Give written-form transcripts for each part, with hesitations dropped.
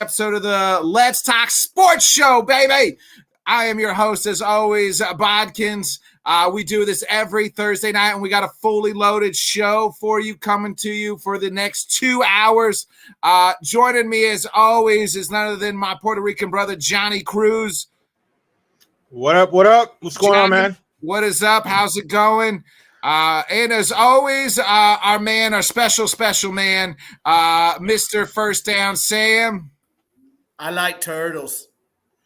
Episode of the Let's Talk Sports Show, baby. I am your host, as always, Bodkins. We do this every Thursday night, and we got a fully loaded show for you, coming to you for the next 2 hours. Joining me, as always, is none other than my Puerto Rican brother, Johnny Cruz. What up? What's going on, man? What is up? How's it going? And as always, our man, our special man, Mr. First Down Sam. I like turtles.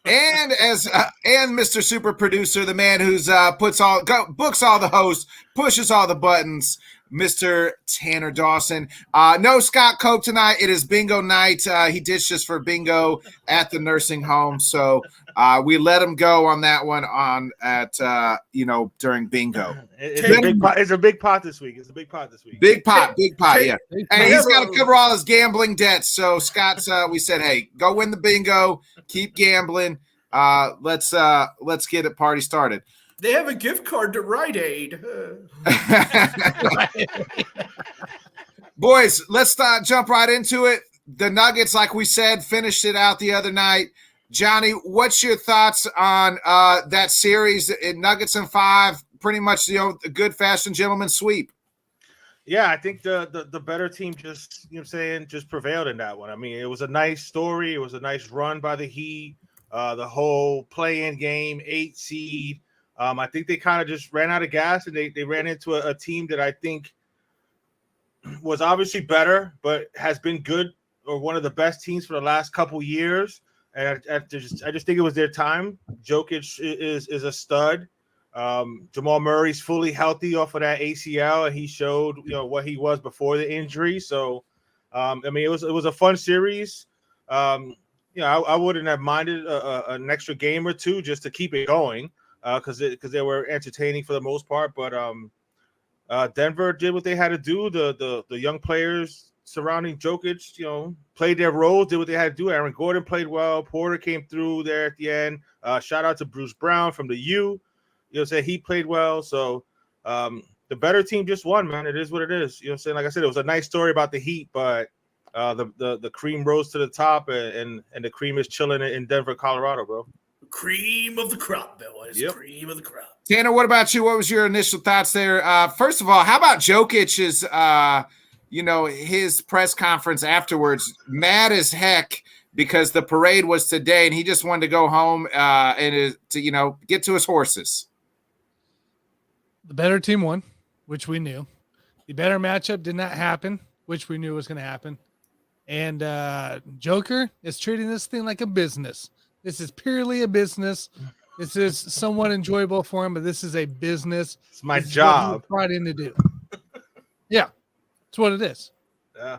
And and Mr. Super Producer, the man who's books all the hosts, pushes all the buttons, Mr. Tanner Dawson. No Scott Cobe tonight. It is bingo night. He ditched us for bingo at the nursing home, so we let him go on that one during bingo. It's a big pot this week. Big pot, yeah. And he's got to cover all his gambling debts. So Scott's, we said, hey, go win the bingo, keep gambling. Let's get a party started. They have a gift card to Rite Aid. Boys, let's jump right into it. The Nuggets, like we said, finished it out the other night. Johnny, what's your thoughts on that series? Nuggets in 5, pretty much, a good, fast, and gentleman sweep. Yeah, I think the better team just prevailed in that one. I mean, it was a nice story. It was a nice run by the Heat. The whole play-in game, 8 seed. I think they kind of just ran out of gas, and they ran into a team that I think was obviously better, but has been good or one of the best teams for the last couple years. And I just think it was their time. Jokic is a stud. Jamal Murray's fully healthy off of that ACL, and he showed what he was before the injury. So, I mean, it was a fun series. I wouldn't have minded an extra game or two just to keep it going. Because they were entertaining for the most part, but Denver did what they had to do. The young players surrounding Jokic, played their roles, did what they had to do. Aaron Gordon played well. Porter came through there at the end. Shout out to Bruce Brown from the U. He played well. So the better team just won, man. It is what it is. Like I said, it was a nice story about the Heat, but the cream rose to the top, and the cream is chilling in Denver, Colorado, bro. Cream of the crop, boys. Yep. Cream of the crop. Tanner, what about you? What was your initial thoughts there? First of all, how about Jokic's, his press conference afterwards? Mad as heck because the parade was today, and he just wanted to go home and get to his horses. The better team won, which we knew. The better matchup did not happen, which we knew was going to happen. And Joker is treating this thing like a business. This is purely a business. This is somewhat enjoyable for him, but this is a business. It's my job. Brought in to do. Yeah, it's what it is. Yeah.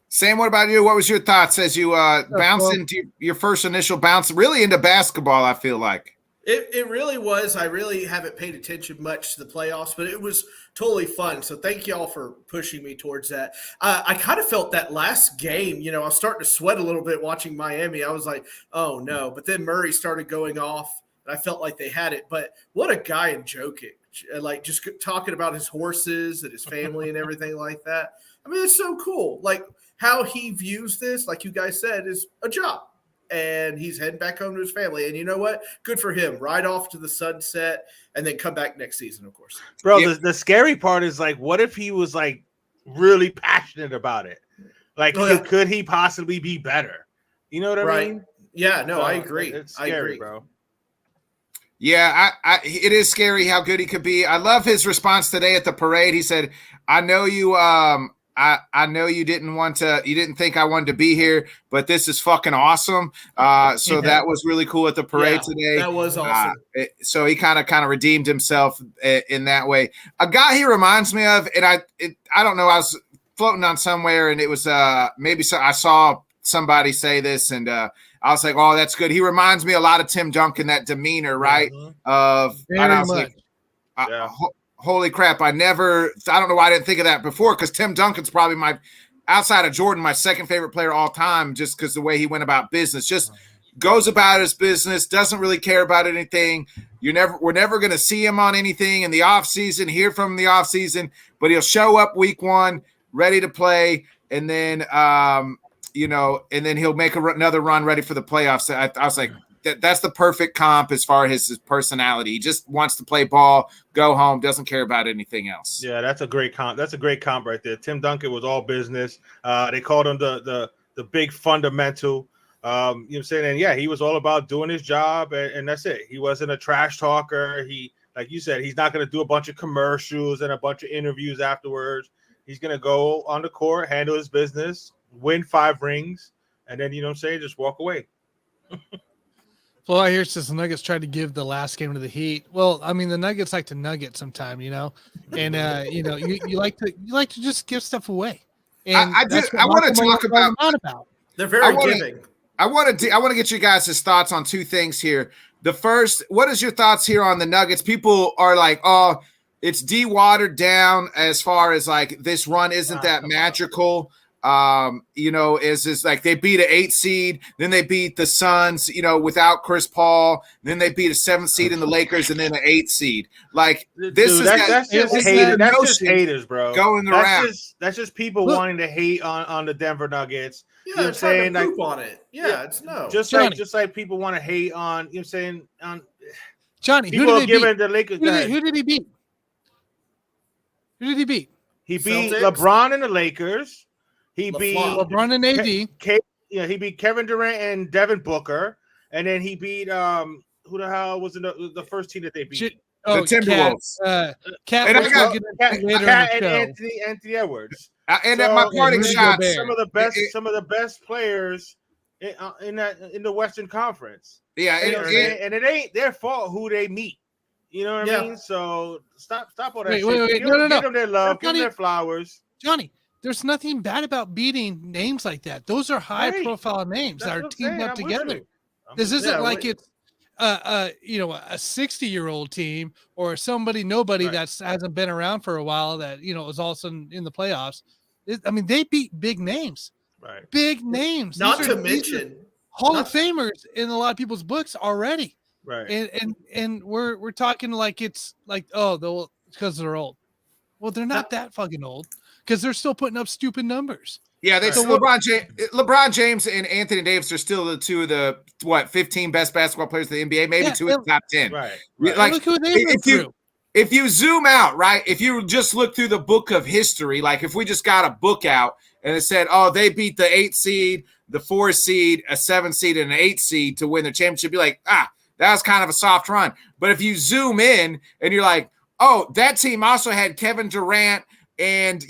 Sam, what about you? What was your thoughts as you bounced into your first initial bounce, really into basketball? I feel like it really was. I really haven't paid attention much to the playoffs, but it was totally fun. So thank y'all for pushing me towards that. I kind of felt that last game, I was starting to sweat a little bit watching Miami. I was like, oh no. But then Murray started going off, and I felt like they had it. But what a guy in Jokic, like just talking about his horses and his family and everything like that. I mean, it's so cool. Like how he views this, like you guys said, is a job. And he's heading back home to his family. And you know what? Good for him. Ride off to the sunset and then come back next season, of course. Bro, yeah. The scary part is, like, what if he was, like, really passionate about it? Like, could he possibly be better? You know what I mean? Yeah, no, I agree. It's scary, I agree, bro. Yeah, it is scary how good he could be. I love his response today at the parade. He said, I know you I know you didn't think I wanted to be here, but this is fucking awesome. So that was really cool at the parade today. That was awesome. So he kind of redeemed himself in that way. A guy he reminds me of, and I don't know, I was floating on somewhere, and it was I saw somebody say this, and I was like, oh, that's good. He reminds me a lot of Tim Duncan, that demeanor, right? Very much. Holy crap, I don't know why I didn't think of that before, because Tim Duncan's probably outside of Jordan, my second favorite player all time, just because the way he went about business, just goes about his business, doesn't really care about anything. We're never going to see him on anything in the offseason, hear from him in the offseason, but he'll show up week one, ready to play, and then and then he'll make another run ready for the playoffs. I was like, that's the perfect comp as far as his personality. He just wants to play ball, go home, doesn't care about anything else. Yeah, that's a great comp. That's a great comp right there. Tim Duncan was all business. They called him the big fundamental. You know what I'm saying? And yeah, he was all about doing his job, and that's it. He wasn't a trash talker. He, like you said, he's not going to do a bunch of commercials and a bunch of interviews afterwards. He's going to go on the court, handle his business, win 5 rings, and then, just walk away. Well, I hear since the Nuggets tried to give the last game to the Heat. Well, I mean, the Nuggets like to nugget sometime, and you like to just give stuff away. And I want to talk about. They're very giving. I want to get you guys' thoughts on 2 things here. The first, what is your thoughts here on the Nuggets? People are like, oh, it's de-watered down as far as like this run isn't that magical. Is like they beat an 8 seed, then they beat the Suns, without Chris Paul, then they beat a 7 seed in the Lakers, and then an 8 seed. Like this that's just haters. That's just haters, bro. Going around. That's just people wanting to hate on the Denver Nuggets. Yeah, you know what I'm saying? Like, on it. Yeah, it's no. Just like people want to hate on. You know what I'm saying? On Johnny, people are giving the Lakers. Who did he beat? Who did he beat? He beat LeBron and the Lakers. He beat LeBron and AD. He beat Kevin Durant and Devin Booker, and then he beat who the hell was in the first team that they beat? The Timberwolves. Cat and Anthony Edwards. And at my parting shots, some of the best players in the Western Conference. Yeah, and it ain't their fault who they meet. You know what I mean? So stop all that shit. Wait, no. Give them their love, give them their flowers. Johnny, there's nothing bad about beating names like that. Those are high-profile names that are teamed up together. This isn't like it's a 60-year-old team or nobody that hasn't been around for a while that was all of a sudden in the playoffs. They beat big names, right? Big names. Not to mention Hall of Famers in a lot of people's books already, right? And we're talking like it's like because they're old. Well, they're not that fucking old. Because they're still putting up stupid numbers. Yeah, LeBron James and Anthony Davis are still the 2 of the 15 best basketball players in the NBA, maybe 2 of the top 10. Right. Like look who they went through. If you zoom out, right? If you just look through the book of history, like if we just got a book out and it said, oh, they beat the 8 seed, the 4 seed, a 7 seed, and an 8 seed to win the championship, you'd be like, that was kind of a soft run. But if you zoom in and you're like, oh, that team also had Kevin Durant and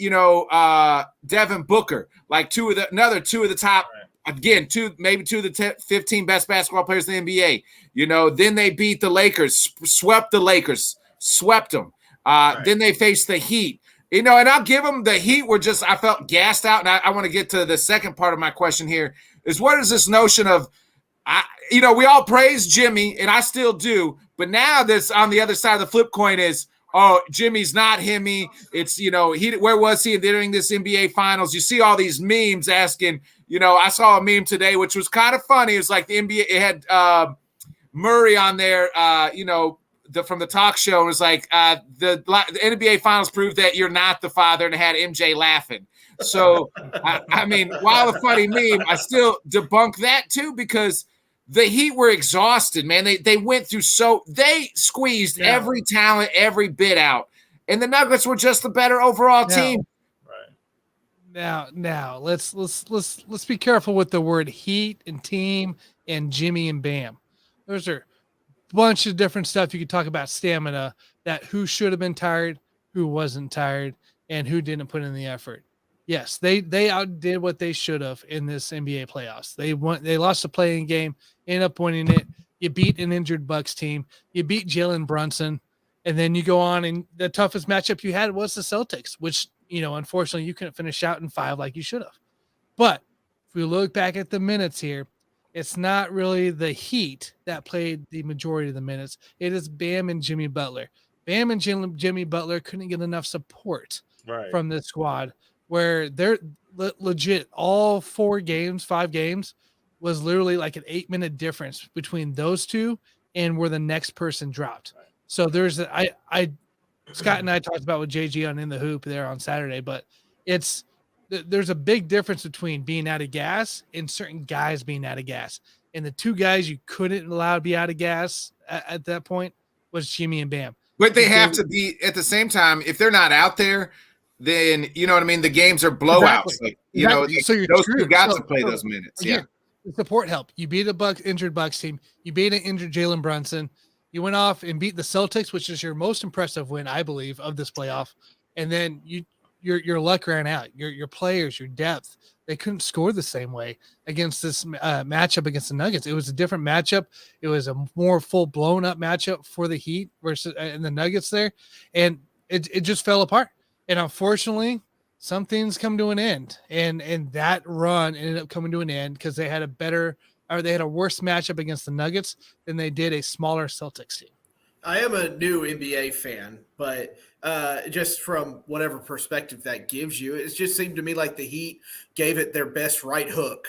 Devin Booker, like 2 of the top, again, 2 of the 15 best basketball players in the NBA. Then they beat the Lakers, swept them. Then they faced the Heat. And I'll give them the Heat were just, I felt gassed out. And I want to get to the second part of my question here is what is this notion of, we all praise Jimmy and I still do, but now this on the other side of the flip coin is, oh, Jimmy's not himmy. It's, where was he during this NBA finals? You see all these memes asking, I saw a meme today, which was kind of funny. It was like the NBA, it had Murray on there, from the talk show. It was like the NBA finals proved that you're not the father, and it had MJ laughing. So, while a funny meme, I still debunk that too, because the Heat were exhausted, man. They went through they squeezed every talent, every bit out, and the Nuggets were just the better overall team. Right. Now let's be careful with the word Heat and team and Jimmy and Bam. Those are a bunch of different stuff. You could talk about stamina, that who should have been tired, who wasn't tired, and who didn't put in the effort. Yes, they outdid what they should have in this NBA playoffs. They lost the playing game, ended up winning it. You beat an injured Bucks team. You beat Jalen Brunson, and then you go on, and the toughest matchup you had was the Celtics, which unfortunately you couldn't finish out in 5 like you should have. But if we look back at the minutes here, it's not really the Heat that played the majority of the minutes. It is Bam and Jimmy Butler. Bam and Jimmy Butler couldn't get enough support from this squad, where they're legit all 5 games was literally like an 8-minute difference between those 2 and where the next person dropped. Right. So there's Scott and I talked about with JG on In the Hoop there on Saturday, but there's a big difference between being out of gas and certain guys being out of gas. And the two guys you couldn't allow to be out of gas at that point was Jimmy and Bam. But they have to be at the same time. If they're not out there, then you know what I mean. The games are blowouts. Exactly. Like you know, So those two got to play those minutes. Again, Yeah. the support help. You beat a injured Bucks team. You beat an injured Jalen Brunson. You went off and beat the Celtics, which is your most impressive win, I believe, of this playoff. And then your luck ran out. Your players, your depth, they couldn't score the same way against this matchup against the Nuggets. It was a different matchup. It was a more full blown up matchup for the Heat versus and the Nuggets there, and it just fell apart. And unfortunately, some things come to an end, and that run ended up coming to an end because they had a worse matchup against the Nuggets than they did a smaller Celtics team. I am a new NBA fan, but just from whatever perspective that gives you, it just seemed to me like the Heat gave it their best right hook,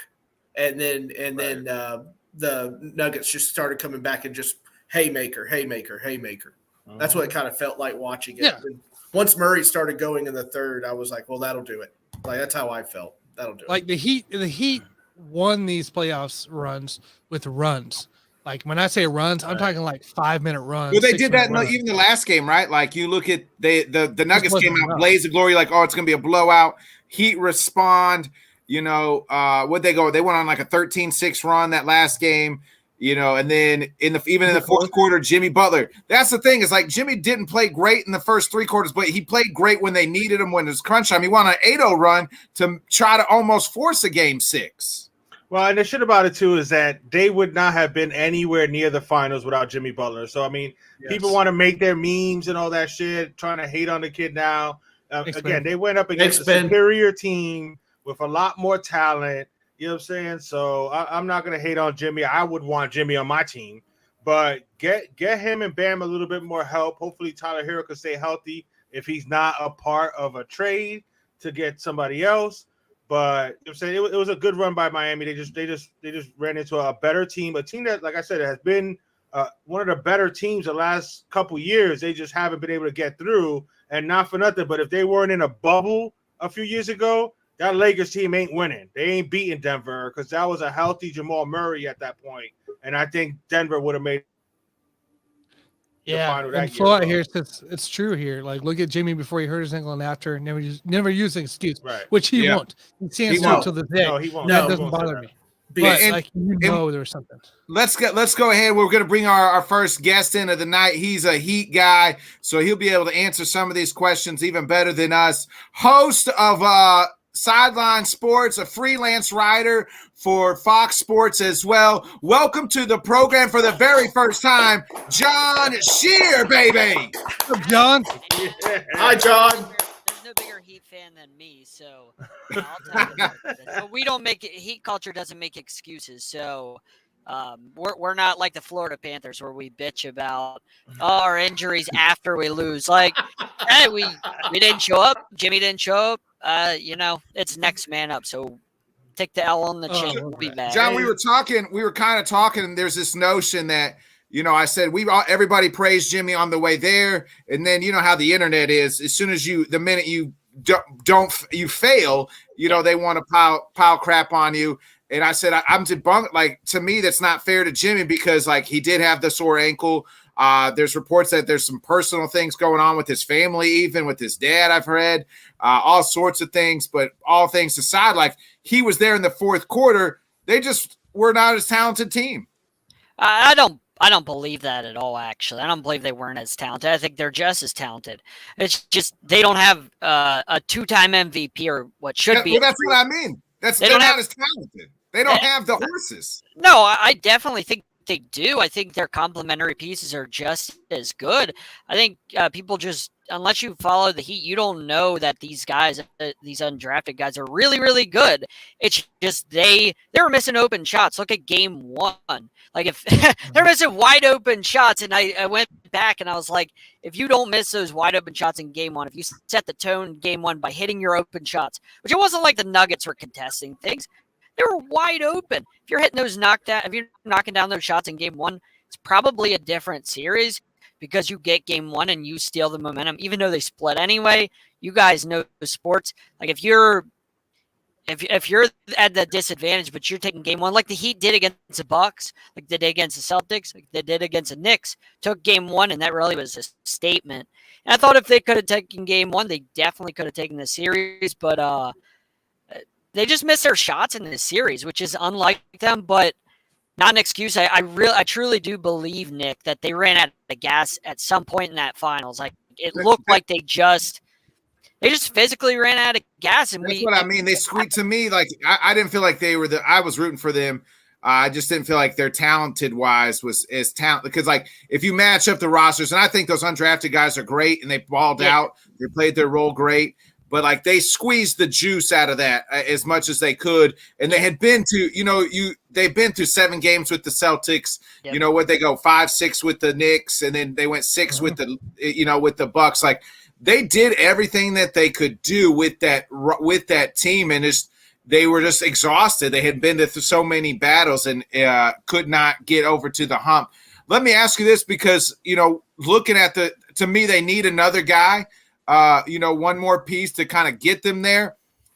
and then the Nuggets just started coming back and just haymaker. That's what it kind of felt like watching it. Yeah. And once Murray started going in the third, I was like, well, that'll do it. Like that's how I felt. That'll do it. Like the Heat won these playoffs runs with runs. Like when I say runs, I'm talking like 5-minute runs. Well, they did that even the last game, right? Like you look at the Nuggets came out blaze of glory, like, oh, it's gonna be a blowout. Heat respond, you know, what'd they go? They went on like a 13-6 run that last game, you know, and then even in the fourth quarter, Jimmy Butler. That's the thing, is like Jimmy didn't play great in the first 3 quarters, but he played great when they needed him when it was crunch time. He won an 8-0 run to try to almost force a game 6. Well, and the shit about it, too, is that they would not have been anywhere near the finals without Jimmy Butler. So, I mean, people want to make their memes and all that shit, trying to hate on the kid now. Again, they went up against a superior team with a lot more talent. You know what I'm saying? So, I'm not going to hate on Jimmy. I would want Jimmy on my team. But get him and Bam a little bit more help. Hopefully, Tyler Hero can stay healthy if he's not a part of a trade to get somebody else. But you know, saying it was a good run by Miami. They just ran into a better team, a team that, like I said, has been one of the better teams the last couple years. They just haven't been able to get through, and not for nothing. But if they weren't in a bubble a few years ago, that Lakers team ain't winning. They ain't beating Denver because that was a healthy Jamal Murray at that point, and I think Denver would have made. Yeah, and Flo out here says it's true here. Like, look at Jimmy before he hurt his ankle and after. Never use an excuse, right? Which he won't. He stands to it till this day. No, he won't. That doesn't bother me. But like there was something. Let's go ahead. We're going to bring our first guest in of the night. He's a Heat guy, so he'll be able to answer some of these questions even better than us. Host of Sideline Sports, a freelance writer for Fox Sports as well. Welcome to the program for the very first time, John Shear, baby. What's up, John? Yeah. Hi, John. There's no bigger Heat fan than me, so I'll tell you that. But we don't make it. Heat culture doesn't make excuses, so we're not like the Florida Panthers where we bitch about our injuries after we lose. Like, hey, we didn't show up. Jimmy didn't show up. You know, it's next man up. So take the L on the chin. We'll be back. John, we were kind of talking, and there's this notion that, you know, I said everybody praised Jimmy on the way there, and then you know how the internet is. As soon as the minute you don't fail, you know, they want to pile crap on you. And I said I'm debunked. Like, to me, that's not fair to Jimmy because like he did have the sore ankle. There's reports that there's some personal things going on with his family, even with his dad, I've read, all sorts of things, but all things aside, like he was there in the fourth quarter. They just were not as talented team. I don't believe that at all, actually. I don't believe they weren't as talented. I think they're just as talented. It's just they don't have a 2-time MVP or what should be. Well, that's what I mean. They're not as talented. They don't have the horses. No, I definitely think they do. I think their complementary pieces are just as good. I think people just, unless you follow the Heat, you don't know that these guys, these undrafted guys, are really, really good. It's just they were missing open shots. Look at game 1. Like, if they're missing wide open shots, and I went back and I was like, if you don't miss those wide open shots in game 1, if you set the tone in game 1 by hitting your open shots, which it wasn't like the Nuggets were contesting things. They were wide open. If you're hitting those if you're knocking down those shots in game 1, it's probably a different series because you get game 1 and you steal the momentum, even though they split anyway. You guys know sports. Like, if you're if you're at the disadvantage, but you're taking game one, like the Heat did against the Bucks, like they did against the Celtics, like they did against the Knicks, took game one, and that really was a statement. And I thought if they could have taken game one, they definitely could have taken the series, but they just missed their shots in this series, which is unlike them, but not an excuse. I truly do believe, Nick, that they ran out of gas at some point in that finals. Like it looked like they just physically ran out of gas, and that's what I mean. They squeaked to me. Like I didn't feel like they were I was rooting for them. I just didn't feel like their talented wise was as talent, because like if you match up the rosters, and I think those undrafted guys are great and they balled out, they played their role great, but like they squeezed the juice out of that as much as they could. And they had been to, they've been through 7 games with the Celtics, what they go 5-6 with the Knicks, and then they went 6 with the, with the Bucks. Like, they did everything that they could do with that team, and they were just exhausted. They had been through so many battles and could not get over to the hump. Let me ask you this, because looking at to me, they need another guy, one more piece to kind of get them there.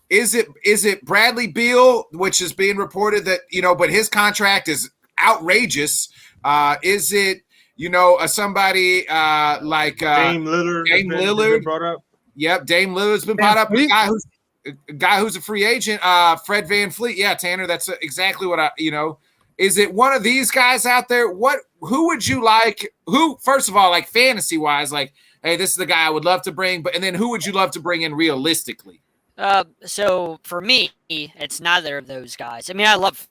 Is it Bradley Beal, which is being reported that but his contract is outrageous? Is it somebody like Dame Lillard? Dame Lillard brought up. Yep, Dame Lillard's been brought up. A guy who's a free agent, Fred VanVleet. Yeah, Tanner, that's exactly what Is it one of these guys out there? Who would you like? Who, first of all, like fantasy wise, like, hey, this is the guy I would love to bring. And then who would you love to bring in realistically? So for me, it's neither of those guys. I mean, I love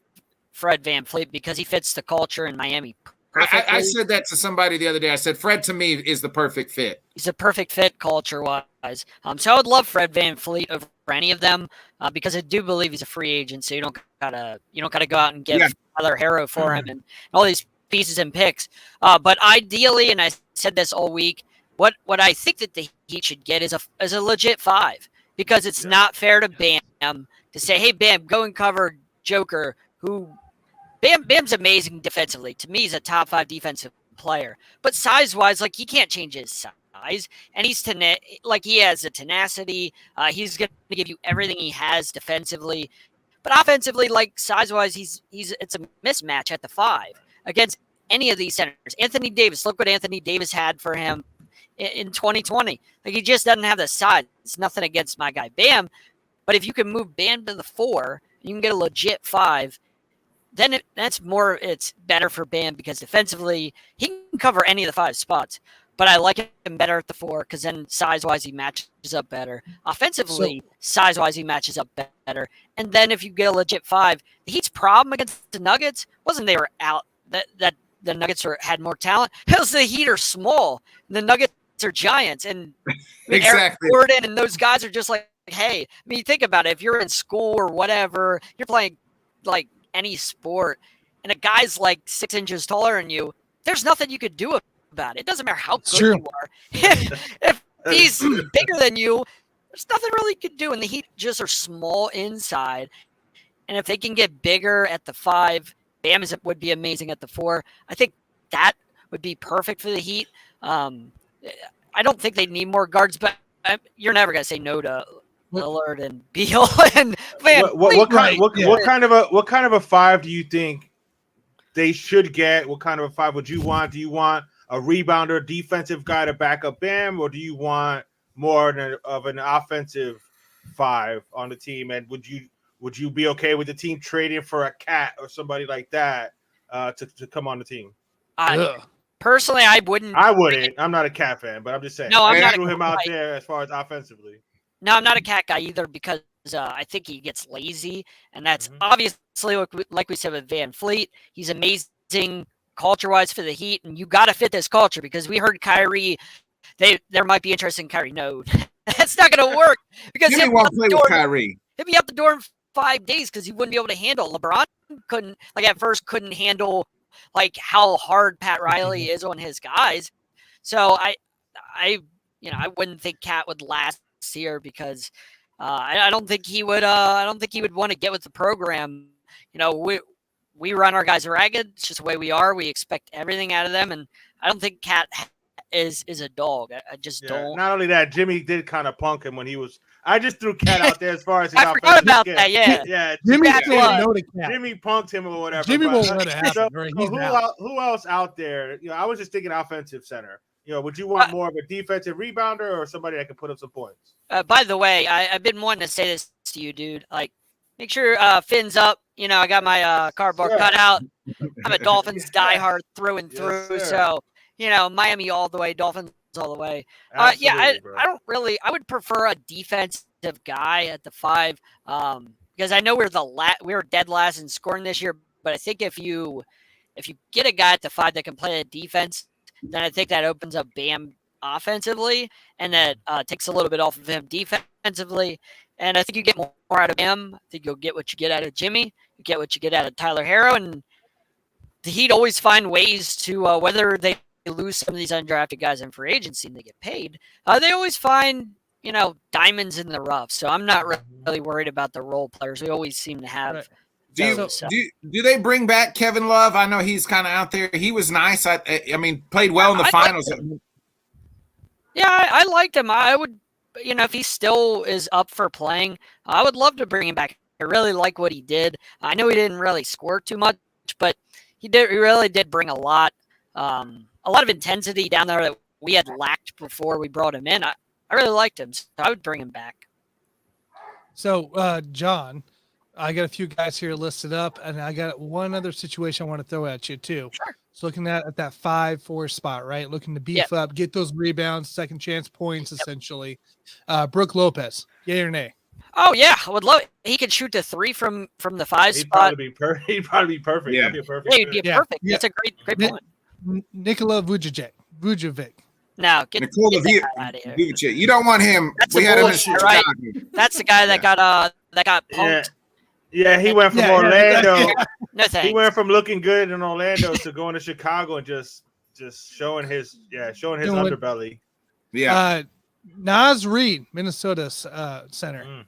Fred VanVleet because he fits the culture in Miami. I said that to somebody the other day. I said, Fred, to me, is the perfect fit. He's a perfect fit culture-wise. So I would love Fred VanVleet over any of them because I do believe he's a free agent. So you don't gotta go out and get another hero for him and all these pieces and picks. But ideally, and I said this all week, what I think that the Heat should get is a legit 5, because it's not fair to Bam to say, hey, Bam, go and cover Joker, who. Bam's amazing defensively. To me, he's a top 5 defensive player. But size-wise, like, he can't change his size. And he has a tenacity. He's going to give you everything he has defensively. But offensively, like, size-wise, it's a mismatch at the 5 against any of these centers. Anthony Davis, look what Anthony Davis had for him in 2020. Like, he just doesn't have the size. It's nothing against my guy Bam. But if you can move Bam to the 4, you can get a legit 5. Then it's better for Bam, because defensively he can cover any of the 5 spots. But I like him better at the 4, because then size-wise he matches up better. Offensively, size-wise he matches up better. And then if you get a legit 5, the Heat's problem against the Nuggets wasn't they were out that the Nuggets had more talent. It was the Heat are small, and the Nuggets are giants. And exactly. Eric Gordon and those guys are just like, hey, I mean, think about it. If you're in school or whatever, you're playing like any sport, and a guy's like 6 inches taller than you, there's nothing you could do about it. It doesn't matter how good you are. If he's bigger than you, there's nothing really you could do. And the Heat just are small inside. And if they can get bigger at the 5, Bam would be amazing at the 4. I think that would be perfect for the Heat. I don't think they need more guards, but you're never going to say no to Lillard and Beal and what kind of a 5 do you think they should get? What kind of a 5 would you want? Do you want a rebounder, defensive guy to back up Bam, or do you want more of an offensive 5 on the team? And would you be okay with the team trading for a Cat or somebody like that to come on the team? Personally, I wouldn't. I'm not a Cat fan, but I'm just saying. No, I'm not. Threw him out there as far as offensively. No, I'm not a Cat guy either, because I think he gets lazy, and that's obviously like we said with VanVleet. He's amazing culture-wise for the Heat, and you got to fit this culture, because we heard Kyrie. There might be interest in Kyrie. No, that's not going to work, because he won't play with Kyrie. He'll be out the door in 5 days because he wouldn't be able to handle. LeBron couldn't handle like how hard Pat Riley is on his guys. So I wouldn't think Cat would last here, because I don't think he would. I don't think he would want to get with the program. We run our guys ragged. It's just the way we are. We expect everything out of them, and I don't think Cat is a dog. I just don't. Not only that, Jimmy did kind of punk him when he was. I just threw Cat out there as far as his I forgot about offensive that. Yeah. Yeah, Jimmy Bad said blood. no to Cat. Jimmy punked him or whatever. Jimmy but, won't let it happen. So, right? so He's out. who else out there? I was just thinking offensive center. Would you want more of a defensive rebounder or somebody that can put up some points? By the way, I've been wanting to say this to you, dude. Like, make sure fins up. I got my cardboard cut out. I'm a Dolphins diehard through and through. Sir. So, Miami all the way, Dolphins all the way. Absolutely, bro. I don't really. I would prefer a defensive guy at the 5, because I know we were dead last in scoring this year. But I think if you get a guy at the 5 that can play a defense, then I think that opens up Bam offensively, and that takes a little bit off of him defensively. And I think you get more out of him. I think you'll get what you get out of Jimmy. You get what you get out of Tyler Harrow, and the Heat always find ways to whether they lose some of these undrafted guys in free agency and they get paid. They always find diamonds in the rough. So I'm not really worried about the role players. We always seem to have. Do they bring back Kevin Love? I know he's kind of out there. He was nice. I mean, played well in the finals. I liked him. I would, if he still is up for playing, I would love to bring him back. I really like what he did. I know he didn't really score too much, but he really did bring a lot of intensity down there that we had lacked before we brought him in. I really liked him, so I would bring him back. So, John, I got a few guys here listed up, and I got one other situation I want to throw at you too. Sure. So looking at that 5-4 spot, right? Looking to beef up, get those rebounds, second chance points, essentially. Brooke Lopez, yay or nay? Oh yeah, I would love it. He could shoot the 3 from the 5 spot. He'd probably be perfect. Yeah. That'd be perfect. Yeah, he'd be perfect. Yeah. That's a great point. Nikola Vujovic. Now get that guy out of here. You don't want him. That's we had him in bullshit, right? Chicago. That's the guy that got punked. Yeah, he went from Orlando. No thanks. He went from looking good in Orlando to going to Chicago and just showing his underbelly. Yeah. Naz Reid, Minnesota's center.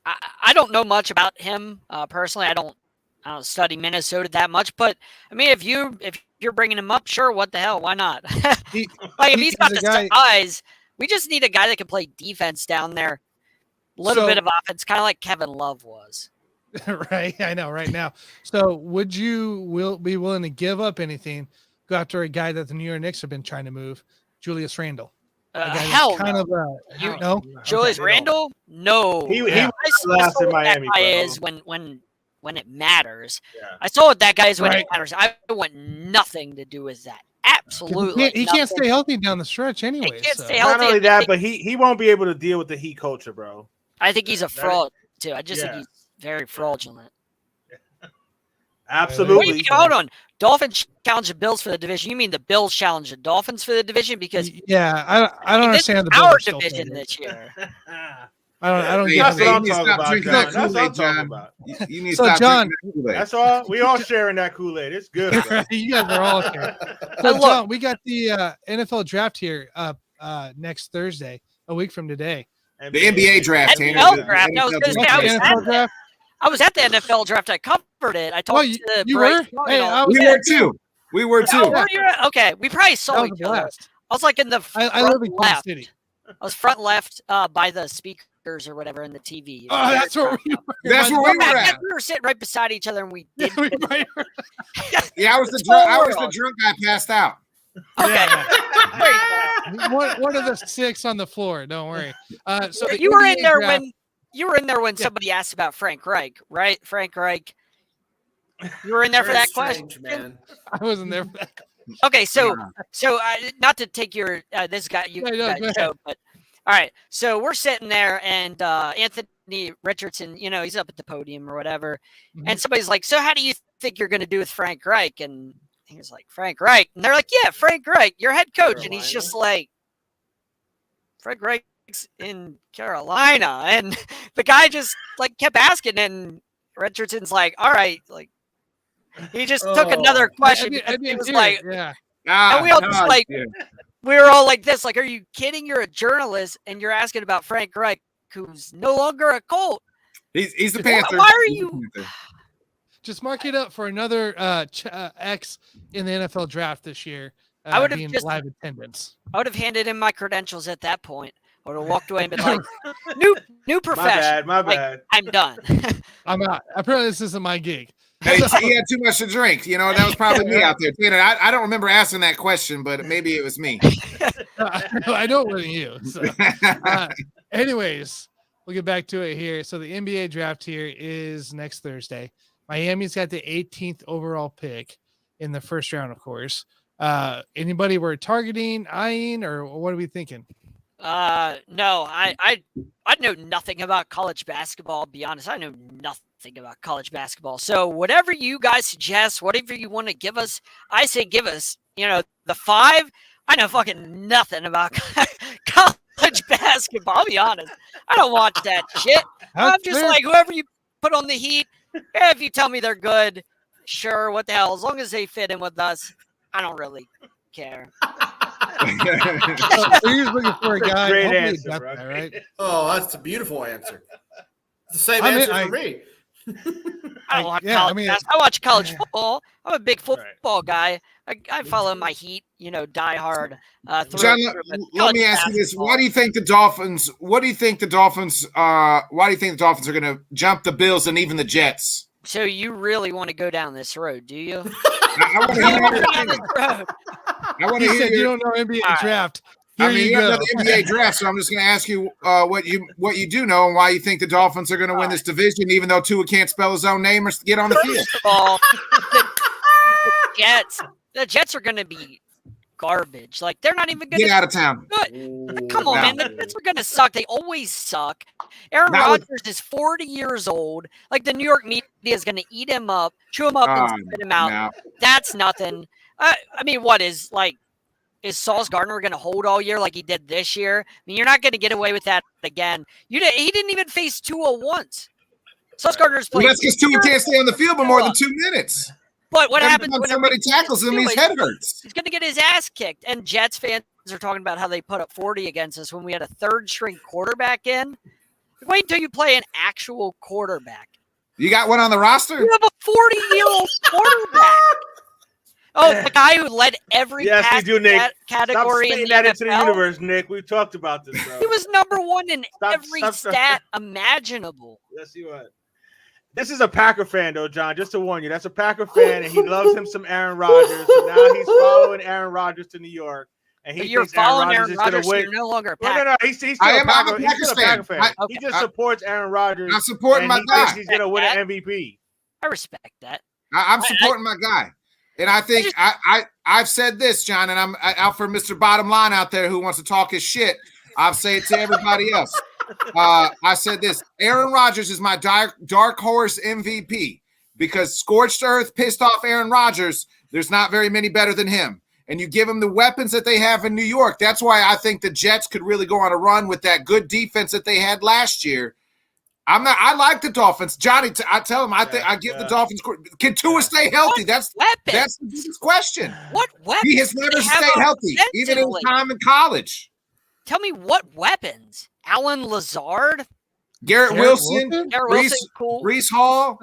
I don't know much about him personally. I don't study Minnesota that much, but I mean, if you're bringing him up, sure, what the hell, why not? If he's got the size, we just need a guy that can play defense down there. A little bit of offense, kind of like Kevin Love was. Right, I know. Right now, so would you be willing to give up anything, go after a guy that the New York Knicks have been trying to move, Julius Randle? Hell no. No. Julius Randle? No. He last in Miami. That guy is when it matters. Yeah. I saw what that guy is when it matters. I want nothing to do with that. Absolutely. He can't stay healthy down the stretch anyway. He can't stay healthy. Not only that, but he won't be able to deal with the Heat culture, bro. I think he's a fraud too. I just think he's very fraudulent. Absolutely. Hold on. Dolphins challenge the Bills for the division. You mean the Bills challenge the Dolphins for the division? Because I don't understand the Bills division this year. I don't get it. That's what I'm talking about. You need to so stop John, Kool-Aid. That's all. We all sharing that Kool-Aid. It's good. You guys are all sharing. So John, we got the NFL draft here next Thursday, a week from today. The NBA draft. NFL draft. I was at the NFL draft. I covered it. I talked to you Bryce. were? Hey, we were too. Okay, we probably saw each other. I was like in the front left. City. I was front left by the speakers or whatever in the TV. Oh, that's where we were. That's where we were at. We were sitting right beside each other, and we did. Yeah, I was the drunk guy passed out. Okay. One of the 6 on the floor. Don't worry. So you were in there when somebody asked about Frank Reich, right? Frank Reich. You were in there for that question, man. I wasn't there for that. Okay, so not to take your this guy joke, but all right. So we're sitting there, and Anthony Richardson, he's up at the podium or whatever, and somebody's like, "So how do you think you're going to do with Frank Reich?" And he's like, "Frank Reich," and they're like, "Yeah, Frank Reich, your head coach," and he's just like, "Frank Reich's in Carolina," and the guy just like kept asking, and Richardson's like, "All right," like. He just took another question. It was like, and we all just like, we were all like this, like, are you kidding? You're a journalist and you're asking about Frank Reich, who's no longer a Colt. He's the Panther. Why are you? Just mark it up for another X in the NFL draft this year. I would have being just- live attendance. I would have handed in my credentials at that point. I would have walked away and been like, new profession. My Like, bad. I'm done. I'm out. Apparently, this isn't my gig. Hey, he had too much to drink. You know, that was probably me out there. Tanner, I don't remember asking that question, but maybe it was me. I know it wasn't you. So. Anyways, we'll get back to it here. So the NBA draft here is next Thursday. Miami's got the 18th overall pick in the first round, of course. Anybody we're targeting, eyeing, or what are we thinking? No, I know nothing about college basketball. I'll be honest, I know nothing about college basketball. So whatever you guys suggest, whatever you want to give us, I say give us. You know, the 5. I know fucking nothing about college basketball. I'll be honest. I don't watch that shit. I'm just like whoever you put on the Heat. If you tell me they're good, sure. What the hell? As long as they fit in with us, I don't really care. So you're just looking for a guy. Great hopefully answer, got bro. that, right? Oh, that's a beautiful answer. The same I mean, answer for me. I don't watch yeah, college I mean- basketball. I watch college football. I'm a big football guy. I follow my Heat, die hard. John, let me ask you this: Why do you think the Dolphins? Why do you think the Dolphins are going to jump the Bills and even the Jets? So you really want to go down this road, do you? I want to You hear wanna your go down opinion. this road? I want He to hear said you your. don't know NBA draft. Here I mean, you you don't know go. the NBA draft, so I'm just going to ask you what you do know and why you think the Dolphins are going to win this division, even though Tua can't spell his own name or get on the field. First of all, the Jets are going to be garbage. Like they're not even going Get to out of town. good. Come on, No. man. The Jets are going to suck. They always suck. Aaron That was- Rodgers is 40 years old. Like the New York media is going to eat him up, chew him up, and spit him out. No. That's nothing. I mean, is Sauce Gardner going to hold all year like he did this year? I mean, you're not going to get away with that again. He didn't even face Tua once. Sauce Gardner's Well, played. that's because Tua can't stay on the field for more than 2 minutes. But what Every happens time when somebody tackles him, his head hurts. He's going to get his ass kicked. And Jets fans are talking about how they put up 40 against us when we had a third-string quarterback in. Wait until you play an actual quarterback. You got one on the roster? You have a 40-year-old quarterback. Oh, the guy who led every Yes, we pass do, Nick. Stop category in spitting the that NFL. into the universe, Nick. We've talked about this, bro. He was number 1 in Stop- every stop- stat imaginable. Yes, you are. This is a Packer fan, though, John. Just to warn you, that's a Packer fan, and he loves him some Aaron Rodgers. So now he's following Aaron Rodgers to New York, and But he you're thinks Aaron following Rodgers Aaron is going Rodgers, to so win. you're no longer a No, Packer. he's still I a am- I'm a Packer. He's Packers still a Packer fan. fan. I- He just supports Aaron Rodgers. I'm supporting and my he thinks guy. he's going to win an MVP. I respect that. I'm supporting my guy. And I think I've said this, John, and I'm out for Mr. Bottom Line out there who wants to talk his shit. I'll say it to everybody else. I said this. Aaron Rodgers is my dark horse MVP because scorched earth pissed off Aaron Rodgers. There's not very many better than him. And you give him the weapons that they have in New York. That's why I think the Jets could really go on a run with that good defense that they had last year. I like the Dolphins. Johnny, I tell him I give the Dolphins. Can Tua stay healthy? That's the biggest question. What weapons? He has never stayed healthy, even in his time in college. Tell me what weapons? Alan Lazard? Garrett Wilson, Garrett Wilson, cool. Reese Hall.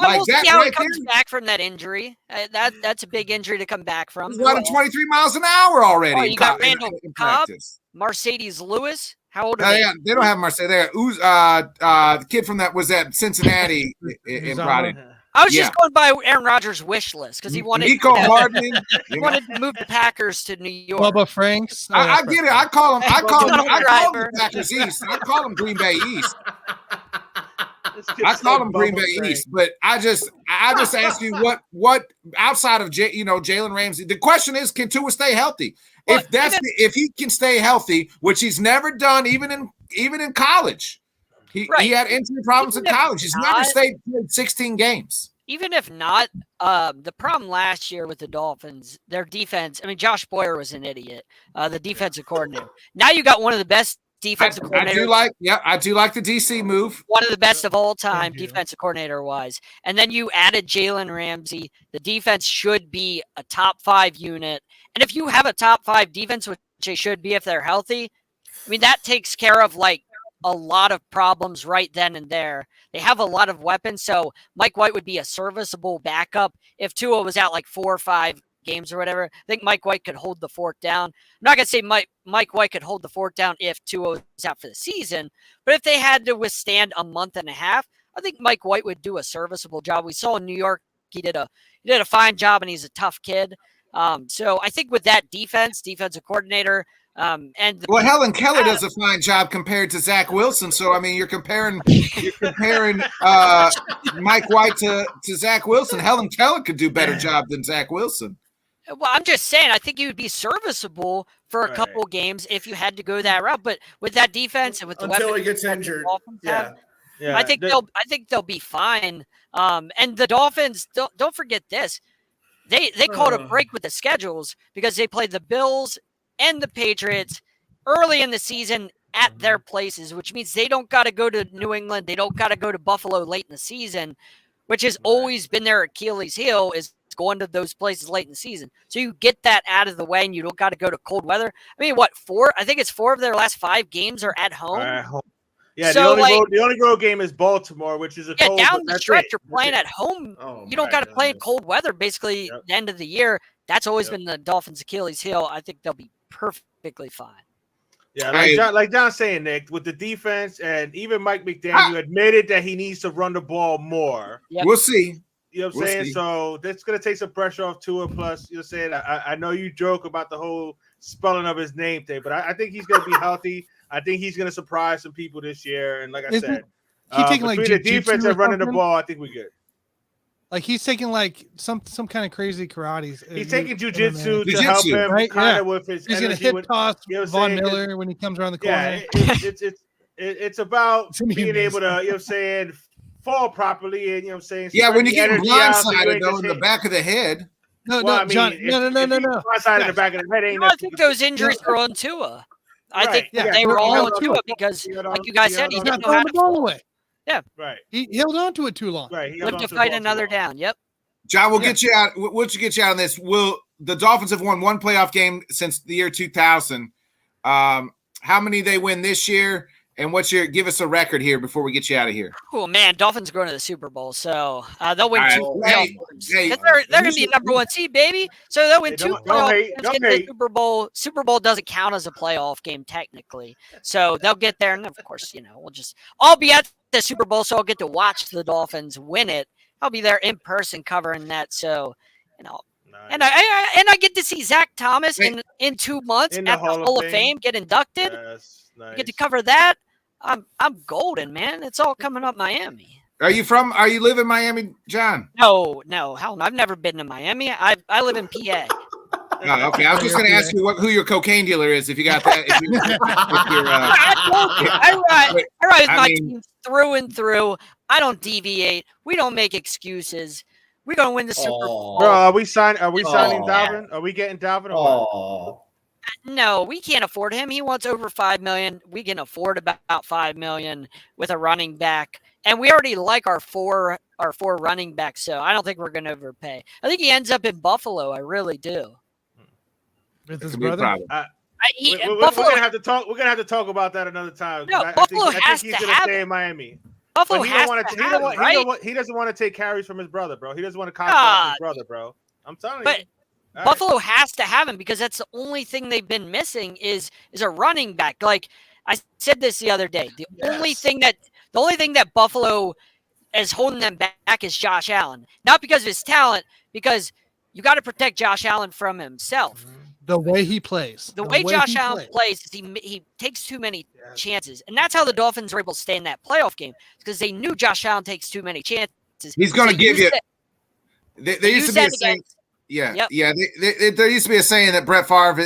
We'll see how he right comes there. back from that injury. That's a big injury to come back from. He's running 23 miles an hour already. Oh, you got in Randall Cobb, practice. Mercedes Lewis. How old are they? Yeah, they don't have Marseille there. The kid from that was at Cincinnati in brought in. I was just going by Aaron Rodgers' wish list because he wanted Nico Hardman. he wanted to move the Packers to New York. Bubba Franks. I get it. I call him Driver. Packers East. I call him Green Bay East. This kid's I call like him Green Bubba Bay Frank. East, but I just ask you what outside of Jalen Ramsey. The question is, can Tua stay healthy? Well, If he can stay healthy, which he's never done, even in college, he had injury problems Even in if college. He's never played 16 games. Even if not, the problem last year with the Dolphins, their defense. I mean, Josh Boyer was an idiot. The defensive coordinator. Now you got one of the best defensive coordinators. I do like the DC move. One of the best of all time, defensive coordinator wise. And then you added Jalen Ramsey. The defense should be a top 5 unit. And if you have a top 5 defense, which they should be if they're healthy, I mean, that takes care of like a lot of problems right then and there. They have a lot of weapons. So Mike White would be a serviceable backup if Tua was out like 4 or 5 games or whatever. I think Mike White could hold the fort down. I'm not going to say Mike White could hold the fort down if Tua is out for the season, but if they had to withstand a month and a half, I think Mike White would do a serviceable job. We saw in New York, he did a fine job, and he's a tough kid. So I think with that defensive coordinator, and Helen Keller does a fine job compared to Zach Wilson. So I mean, you're comparing Mike White to Zach Wilson. Helen Keller could do better job than Zach Wilson. Well, I'm just saying, I think you would be serviceable for a couple games if you had to go that route. But with that defense and with the until weapons he gets injured, I think they'll be fine. And the Dolphins, don't forget this. They called a break with the schedules because they played the Bills and the Patriots early in the season at their places, which means they don't got to go to New England. They don't got to go to Buffalo late in the season, which has always been their Achilles heel, is going to those places late in the season. So you get that out of the way and you don't got to go to cold weather. I mean, I think it's 4 of their last 5 games are at home. Yeah, so the only road game is Baltimore, which is cold. Down the stretch, you're playing at home. You don't got to play in cold weather. Basically, the end of the year. That's always been the Dolphins' Achilles heel. I think they'll be perfectly fine. Yeah, like John's saying, Nick, with the defense and even Mike McDaniel admitted that he needs to run the ball more. Yep. We'll see. You know what I'm saying? See. So that's going to take some pressure off Tua. Plus, you're saying I know you joke about the whole spelling of his name thing, but I think he's going to be healthy. I think he's going to surprise some people this year. And like I said, between the defense and running the ball, I think we're good. Like he's taking like some kind of crazy karate. He's taking jujitsu to help him kind of with his he's energy. He's going to hit toss Von Miller when he comes around the corner. Yeah, it's about being able to, you know what I'm saying, fall properly and, you know what I'm saying? Yeah, when you get blindsided, though, in the back of the head. No, John, no. Blindsided in the back of the head ain't I think those injuries were on Tua. I think they were all on Tua because, like you guys said, he didn't know how to fall away. Yeah, right. He held on to it too long. Right, lived to fight another down. Yep. John, we'll get you out. We'll get you out on this. The Dolphins have won 1 playoff game since the year 2000. How many they win this year? And give us a record here before we get you out of here. Oh man, Dolphins going to the Super Bowl, so they'll win 2 playoff games. Hey, they're going to be a number 1 seed, baby. So they'll win 2 playoff games. Get the Super Bowl. Super Bowl doesn't count as a playoff game technically, so they'll get there. And of course, I'll be at the Super Bowl, so I'll get to watch the Dolphins win it. I'll be there in person covering that, so nice. And I get to see Zach Thomas in 2 months at the Hall of Fame get inducted. Yes, nice. Get to cover that. I'm golden, man. It's all coming up Miami. Are you live in Miami, John? No, hell no. I've never been to Miami. I live in PA. Oh, okay. I was just going to ask you who your cocaine dealer is, if you got that. I ride my team through and through. I don't deviate. We don't make excuses. We're going to win the Super Bowl. Bro, are we signing Dalvin? Are we getting Dalvin or what? No, we can't afford him. He wants over $5 million. We can afford about $5 million with a running back, and we already like our four running backs. So I don't think we're going to overpay. I think he ends up in Buffalo. I really do. With his brother. We're gonna have to talk. We're gonna have to talk about that another time. No, I Buffalo think has he's to gonna have stay it. in Miami. Buffalo has to have it, right? He doesn't want to take carries from his brother, bro. He doesn't want to contract his brother, bro. I'm telling you. But Buffalo has to have him because that's the only thing they've been missing is a running back. Like I said this the other day, the only thing that Buffalo is holding them back is Josh Allen. Not because of his talent, because you got to protect Josh Allen from himself. The way he plays. The way Josh Allen plays is he takes too many chances. And that's how the Dolphins were able to stay in that playoff game, because they knew Josh Allen takes too many chances. He's going to give you – there used to be a saying – there used to be a saying that Brett Favre,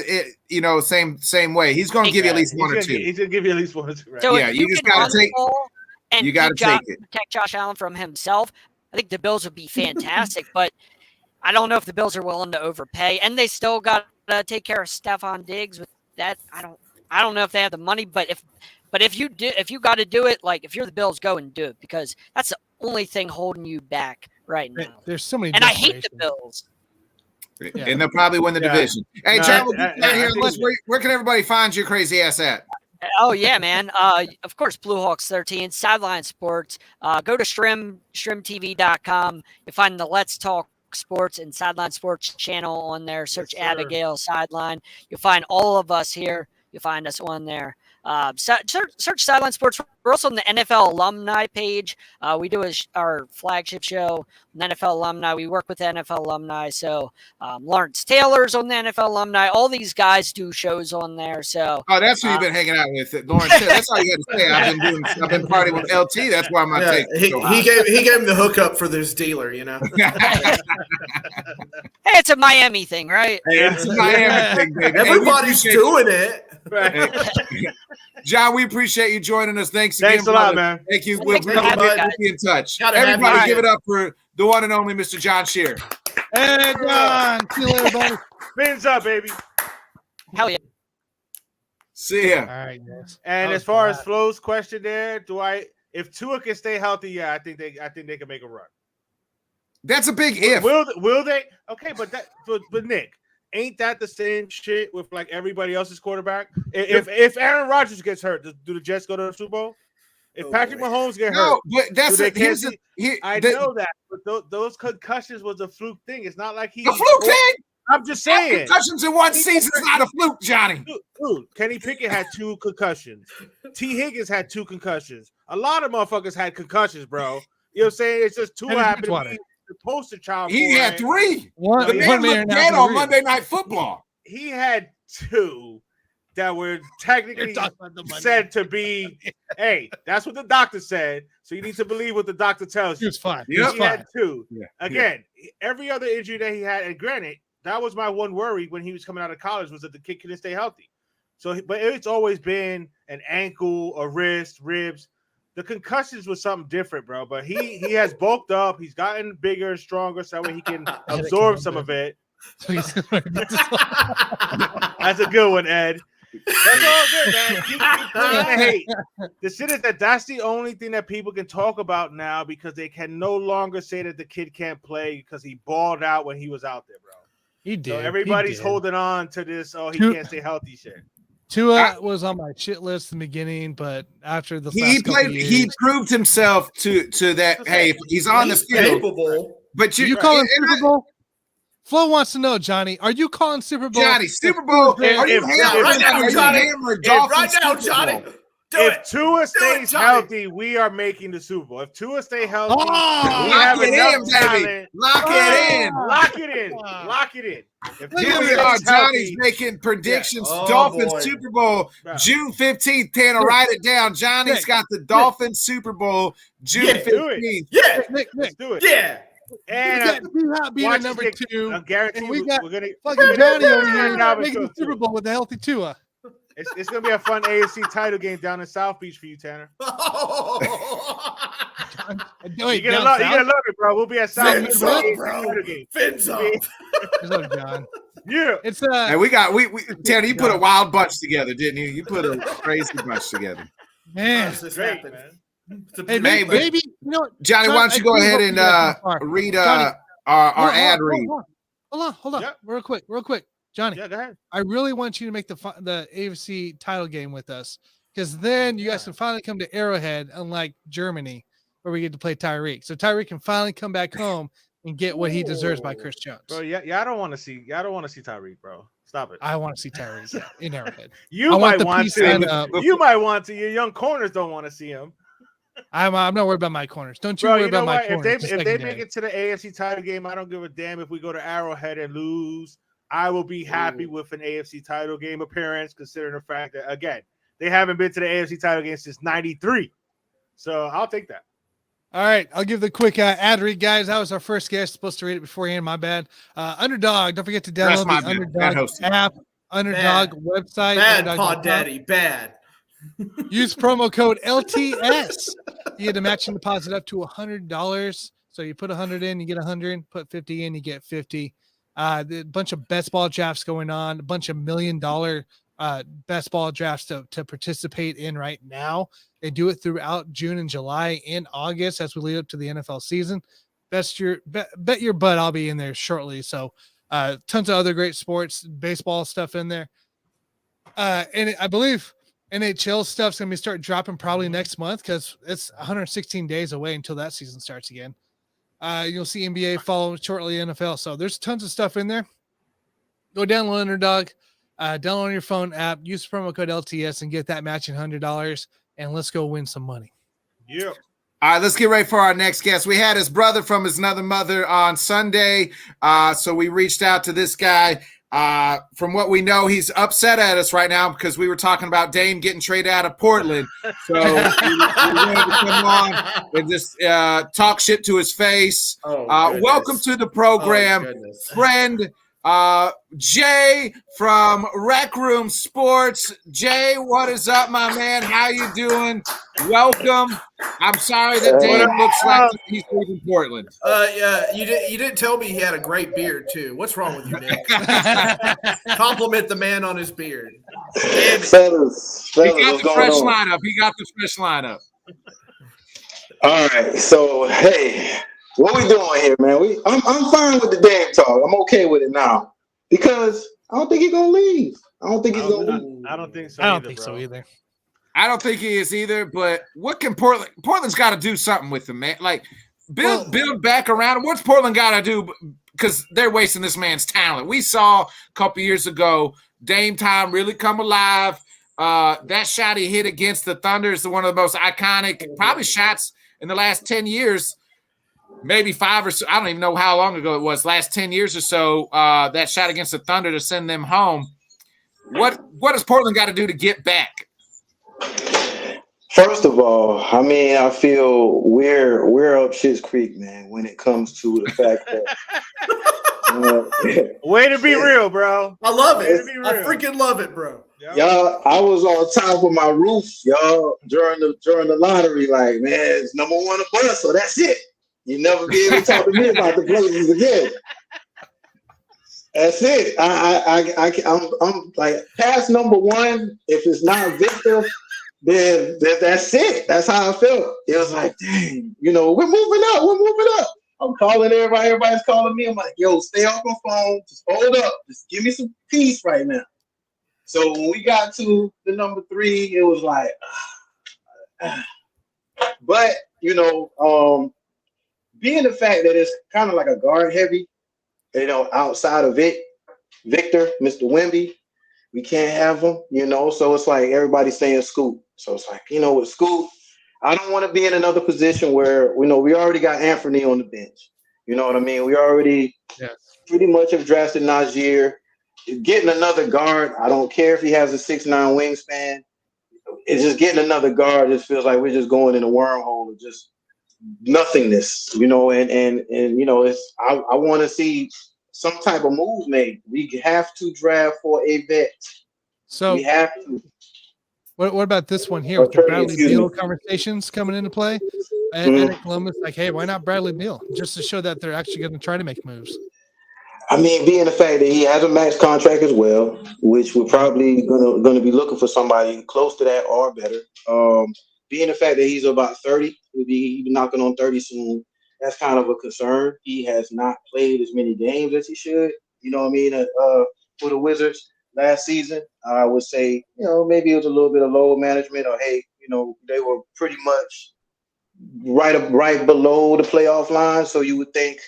same way. He's going to give you at least one or two. He's going to give you at least one or two. Right? So you just got to take – you got to take it. Protect Josh Allen from himself. I think the Bills would be fantastic, but I don't know if the Bills are willing to overpay, and they still got to take care of Stephon Diggs with that. I don't know if they have the money, but if you got to do it, like if you're the Bills, go and do it, because that's the only thing holding you back right now. There's so many, and I hate the Bills. Yeah. And they'll probably win the division. Hey, John, where can everybody find your crazy ass at? Oh yeah, man. Of course, Blue Hawks 13, Sideline Sports. Go to shrimtv.com. You find the Let's Talk Sports and Sideline Sports channel on there. Search Abigail Sideline. You'll find all of us here. You'll find us on there. Search Sideline Sports. We're also on the NFL alumni page. We do our flagship show, the NFL alumni. We work with the NFL alumni. So Lawrence Taylor's on the NFL alumni. All these guys do shows on there. So that's who you've been hanging out with, Lawrence Taylor. That's all you got to say. I've been partying with LT. That's why my take. He gave him the hookup for this dealer. Hey, it's a Miami thing, right? Hey, it's a Miami thing, baby. Everybody's doing it. Right. John, we appreciate you joining us. Thanks again. Thanks a lot, man. Thank you. We'll be in touch. Everybody give it up for the one and only Mr. John Shear. Hey, John. See you later, buddy. Fins up, baby. Hell yeah. See ya. All right, guys. And as far as Flo's question there, if Tua can stay healthy, yeah, I think they can make a run. That's a big if. Will they? Okay, but Nick, ain't that the same shit with like everybody else's quarterback? If Aaron Rodgers gets hurt, do the Jets go to the Super Bowl? If Patrick Mahomes get hurt, no, but that's I know that, but those concussions was a fluke thing. It's not like a fluke thing. I'm just saying. Concussions in one season is not a fluke, Johnny. Dude, Kenny Pickett had 2 concussions. T. Higgins had 2 concussions. A lot of motherfuckers had concussions, bro. You know what I'm saying? It's just 2 happened. The poster child. He had 3. One looked dead on Monday Night Football. He had 2 that were technically said to be, hey, that's what the doctor said. So you need to believe what the doctor tells you. He was fine. He had 2. Yeah. Again, every other injury that he had, and granted, that was my one worry when he was coming out of college was that the kid couldn't stay healthy. So, but it's always been an ankle, a wrist, ribs. The concussions was something different, bro. But he has bulked up. He's gotten bigger and stronger, so that way he can absorb some of it. That's a good one, Ed. That's all good, man. Keep hate. The shit is that's the only thing that people can talk about now because they can no longer say that the kid can't play because he balled out when he was out there, bro. He did. So everybody's holding on to this. Oh, he can't stay healthy. Shit. Tua was on my shit list in the beginning, but after the he proved himself to that. Hey, he's on the field. Capable. But you call him Super Bowl? Flo wants to know, Johnny, are you calling Super Bowl? Johnny, Super Bowl. Are you hammering right now, Johnny? If Tua stays healthy, we are making the Super Bowl. If Tua stays healthy, we have enough talent. Lock it in. Lock it in. Lock it in. Here we are. Johnny's making predictions. Dolphins Super Bowl, June 15th. Tanner, write it down. Johnny's got the Dolphins Super Bowl, June 15th. Yeah. Let's do it. Yeah. And being number 2. I guarantee we got we're gonna fucking Johnny over here making the Super Bowl with the healthy Tua. It's gonna be a fun AFC title game down in South Beach for you, Tanner. You're gonna love it, bro. We'll be at South Beach for the AFC title game. Fins up. What's up, John? Yeah, it's hey, we Tanner. You put a wild bunch together, didn't you? You put a crazy bunch together. Man, this great, man. Hey, maybe you know, Johnny, why don't you go ahead and read our ad read? Hold on, real quick. Johnny, go ahead. I really want you to make the AFC title game with us because then you guys can finally come to Arrowhead, unlike Germany, where we get to play Tyreek. So Tyreek can finally come back home and get what he deserves by Chris Jones. Bro, I don't want to see Tyreek, bro. Stop it. I want to see Tyreek in Arrowhead. You might want to. Your young corners don't want to see him. I'm not worried about my corners. Don't you worry about my corners. If they make it to the AFC title game, I don't give a damn if we go to Arrowhead and lose. I will be happy with an AFC title game appearance, considering the fact that, again, they haven't been to the AFC title game since '93. So I'll take that. All right. I'll give the quick ad read, guys. That was our first guest. Supposed to read it beforehand. My bad. Underdog. Don't forget to download the Underdog app, Underdog website. Bad, Pod Daddy. Bad. Use promo code LTS. You get a matching deposit up to $100. So you put 100 in, you get 100. Put 50 in, you get 50. A bunch of best ball drafts going on, a bunch of $1 million best ball drafts to participate in right now. They do it throughout June and July and August as we lead up to the NFL season. Bet your butt I'll be in there shortly. So tons of other great sports, baseball stuff in there. And I believe NHL stuff's going to start dropping probably next month because it's 116 days away until that season starts again. You'll see NBA follow shortly NFL. So there's tons of stuff in there. Go download Underdog, download on your phone app, use promo code LTS and get that matching $100. And let's go win some money. Yeah. All right, let's get ready for our next guest. We had his brother from his another mother on Sunday. So we reached out to this guy. From what we know, he's upset at us right now because we were talking about Dame getting traded out of Portland. So we wanted to come on and just talk shit to his face. Welcome to the program, friend Jay from Rec Room Sports. Jay, what is up, my man? How you doing? Welcome. I'm sorry that Dame looks like he's leaving Portland. Yeah, you didn't tell me he had a great beard too. What's wrong with you, Nick? Compliment the man on his beard. Fellas, He got the fresh lineup. All right, so hey, what we doing here, man? I'm fine with the Dame talk. I'm okay with it now because I don't think he's gonna leave. I don't think he's gonna leave. I don't think so. I don't think so either. I don't think he is either, but what can Portland's got to do something with him, man. Like build back around him. What's Portland got to do? Because they're wasting this man's talent. We saw a couple years ago Dame time really come alive. That shot he hit against the Thunder is one of the most iconic probably shots in the last 10 years, maybe 5 or so. I don't even know how long ago it was, last 10 years or so, that shot against the Thunder to send them home. What does Portland got to do to get back? First of all, I mean, I feel we're up shit's creek, man, when it comes to the fact that way to be real, bro. I love it. I freaking love it, bro. Y'all, I was on top of my roof, y'all, during the lottery, like, man, it's number one a bus, so that's it. You never be able to talk to me about the places again. That's it. I'm like past number one. If it's not Victor, then that's it. That's how I felt. It was like, dang, we're moving up. I'm calling everybody. Everybody's calling me. I'm like, yo, stay off my phone. Just hold up. Just give me some peace right now. So when we got to the number 3, it was like, but being the fact that it's kind of like a guard heavy, outside of it, Victor, Mr. Wemby, we can't have him, so it's like everybody's saying Scoot. So it's like, with Scoot, I don't want to be in another position where, we already got Anthony on the bench. You know what I mean? We already pretty much have drafted Najee. Getting another guard, I don't care if he has a 6'9" wingspan. It's just getting another guard. It feels like we're just going in a wormhole of just nothingness, and it's I want to see some type of move made. We have to draft for a vet. So we have to. What about this one here with the Bradley Beal conversations coming into play? And Columbus, like, hey, why not Bradley Beal? Just to show that they're actually going to try to make moves. I mean, being the fact that he has a max contract as well, which we're probably gonna be looking for somebody close to that or better. Being the fact that he's about 30, he'll be knocking on 30 soon. That's kind of a concern. He has not played as many games as he should. You know what I mean? For the Wizards last season, I would say, maybe it was a little bit of load management, or hey, they were pretty much right below the playoff line. So you would think,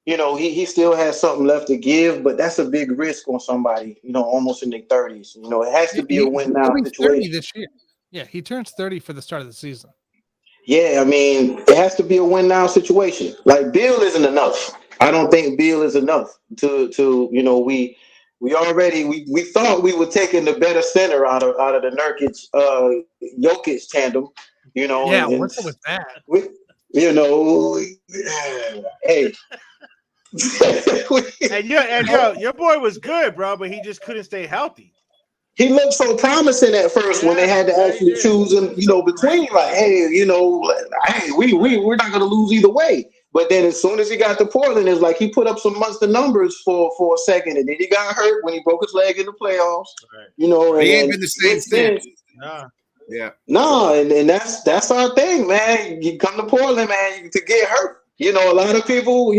he still has something left to give, but that's a big risk on somebody, almost in their 30s. It has to be a win now situation. This year. Yeah, he turns 30 for the start of the season. Yeah, I mean, it has to be a win now situation. Like, Beal isn't enough. I don't think Beal is enough to we thought we were taking the better center out of the Nurkic Jokic tandem, Yeah, what's up with that? Hey. and your boy was good, bro, but he just couldn't stay healthy. He looked so promising at first when they had to actually choose him, between like, hey, we're not gonna lose either way. But then as soon as he got to Portland, it's like he put up some monster numbers for a second, and then he got hurt when he broke his leg in the playoffs. Right. And he ain't been the same since. Nah. Yeah. No, and that's our thing, man. You come to Portland, man, to get hurt. A lot of people,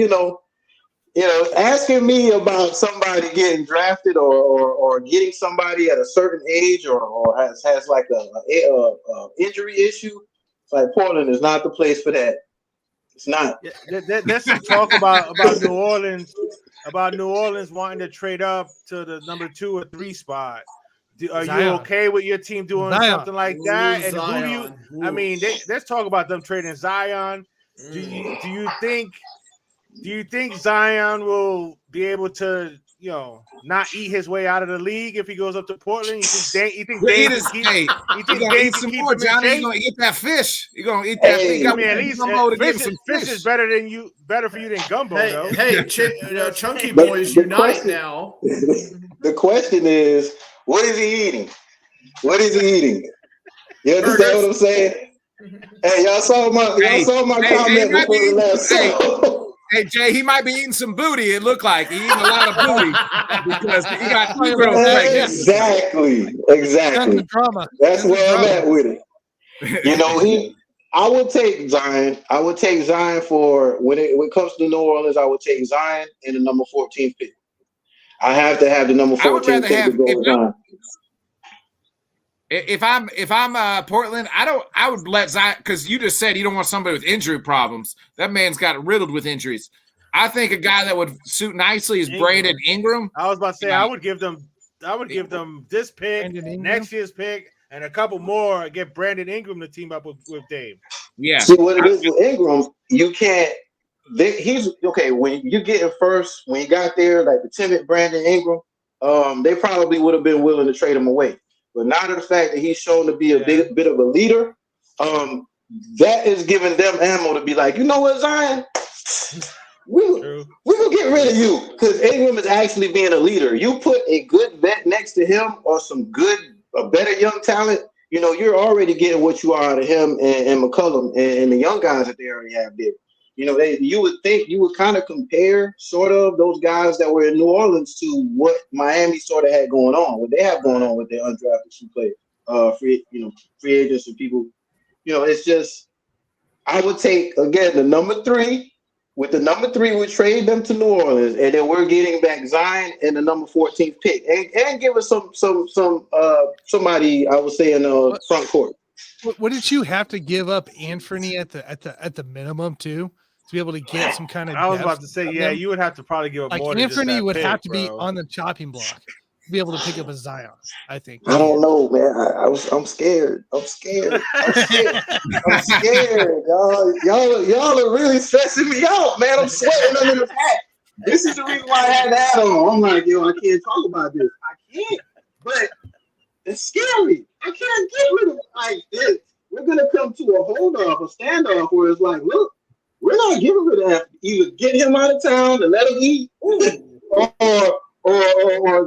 asking me about somebody getting drafted or getting somebody at a certain age or has like a injury issue. It's like Portland is not the place for that. It's not. There's some talk about New Orleans, wanting to trade up to the number 2 or 3 spot. Are you okay with your team doing something like that? And who do you? I mean, let's talk about them trading Zion. Do you think Zion will be able to, not eat his way out of the league if he goes up to Portland? You think Dame can keep him in shape? He's gonna eat that fish. You're gonna eat that fish. I mean, at least fish is better for you than gumbo. Chunky boys unite now. The question is, what is he eating? What is he eating? You understand what I'm saying? Hey, y'all saw my comment before the last show. Hey, Jay, he might be eating some booty. It looked like he's eating a lot of booty because he got 2 girls pregnant. Exactly. That's where I'm at with it. I would take Zion. I would take Zion for when it comes to New Orleans. I would take Zion in the number 14 pick. I have to have the number 14 pick to go with Zion. If I'm Portland, I would let Zion, because you just said you don't want somebody with injury problems. That man's got riddled with injuries. I think a guy that would suit nicely is Brandon Ingram. I was about to say I would give them this pick, next year's pick, and a couple more. Get Brandon Ingram to team up with Dame. Yeah. See what it is with Ingram, you can't. He's okay when you get it first. When you got there, like the timid Brandon Ingram, they probably would have been willing to trade him away. But now the fact that he's shown to be a bit of a leader, that is giving them ammo to be like, you know what, Zion, we're gonna get rid of you, because Ingram is actually being a leader. You put a good vet next to him or a better young talent, you're already getting what you are out of him and McCollum and the young guys that they already have there. You would think you would kind of compare sort of those guys that were in New Orleans to what Miami sort of had going on, what they have going on with their undrafted players, free agents and people. It's just, I would take, again, the number 3. With the number 3, we trade them to New Orleans, and then we're getting back Zion and the number 14th pick, and give us somebody, I would say, in the front court. What did you have to give up Anthony at the minimum too, to be able to get some kind of? I was about to say, you would have to probably give up more. Like Anthony would have to be on the chopping block to be able to pick up a Zion. I think. I don't know, man. I'm scared. I'm scared. Y'all are really stressing me out, man. I'm sweating under the hat. This is the reason why I had that on. I'm like, I can't talk about this. I can't. But it's scary. I can't get rid of it like this. We're gonna come to a standoff where it's like, look, we're not getting rid of that. Either get him out of town and let him eat, or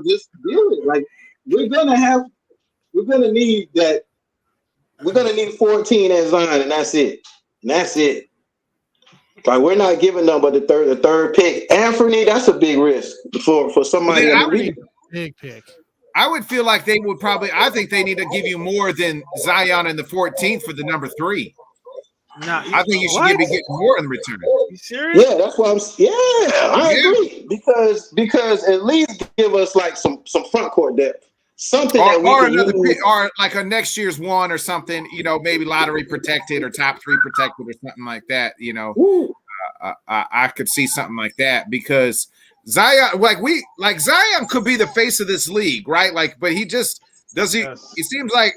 just deal with it. Like we're gonna need that. We're gonna need 14 at Zion, and that's it. Like we're not giving them but the third pick. Anthony, that's a big risk for somebody in the league. Big pick. I would feel like they would probably. I think they need to give you more than Zion in the 14th for the number 3. I think you should be getting more in return. You serious? Yeah, that's what I agree. Because at least give us like some front court depth, something or another pick, or like a next year's one or something. maybe lottery protected or top 3 protected or something like that. I could see something like that because. Zion, Zion could be the face of this league, right? But he just does he. Yes. It seems like,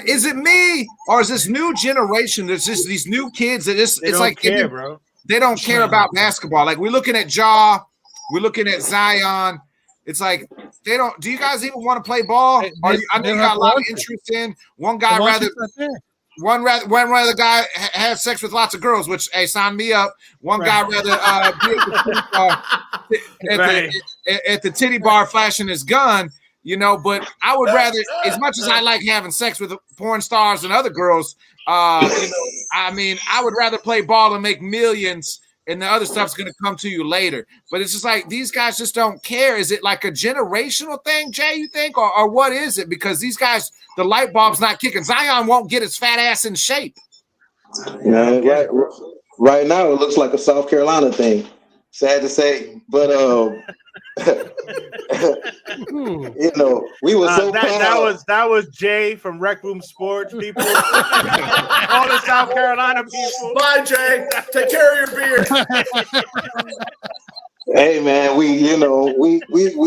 is it me or is this new generation? There's just these new kids that it's like care, bro. They don't care about basketball. Like we're looking at Ja, we're looking at Zion. It's like they don't. Do you guys even want to play ball? I know you got a lot of interest in one guy One rather guy had sex with lots of girls, which sign me up. One guy rather be at the titty bar flashing his gun, But I would rather, as much as I like having sex with porn stars and other girls, I would rather play ball and make millions, and the other stuff's going to come to you later. But it's just like these guys just don't care. Is it like a generational thing, Jay? You think, or what is it? Because these guys. The light bulb's not kicking. Zion won't get his fat ass in shape. Yeah, right now it looks like a South Carolina thing. Sad to say, but you know, we were so proud. That was Jay from Rec Room Sports, people. All the South Carolina people. Bye, Jay. Take care of your beer. Hey man, we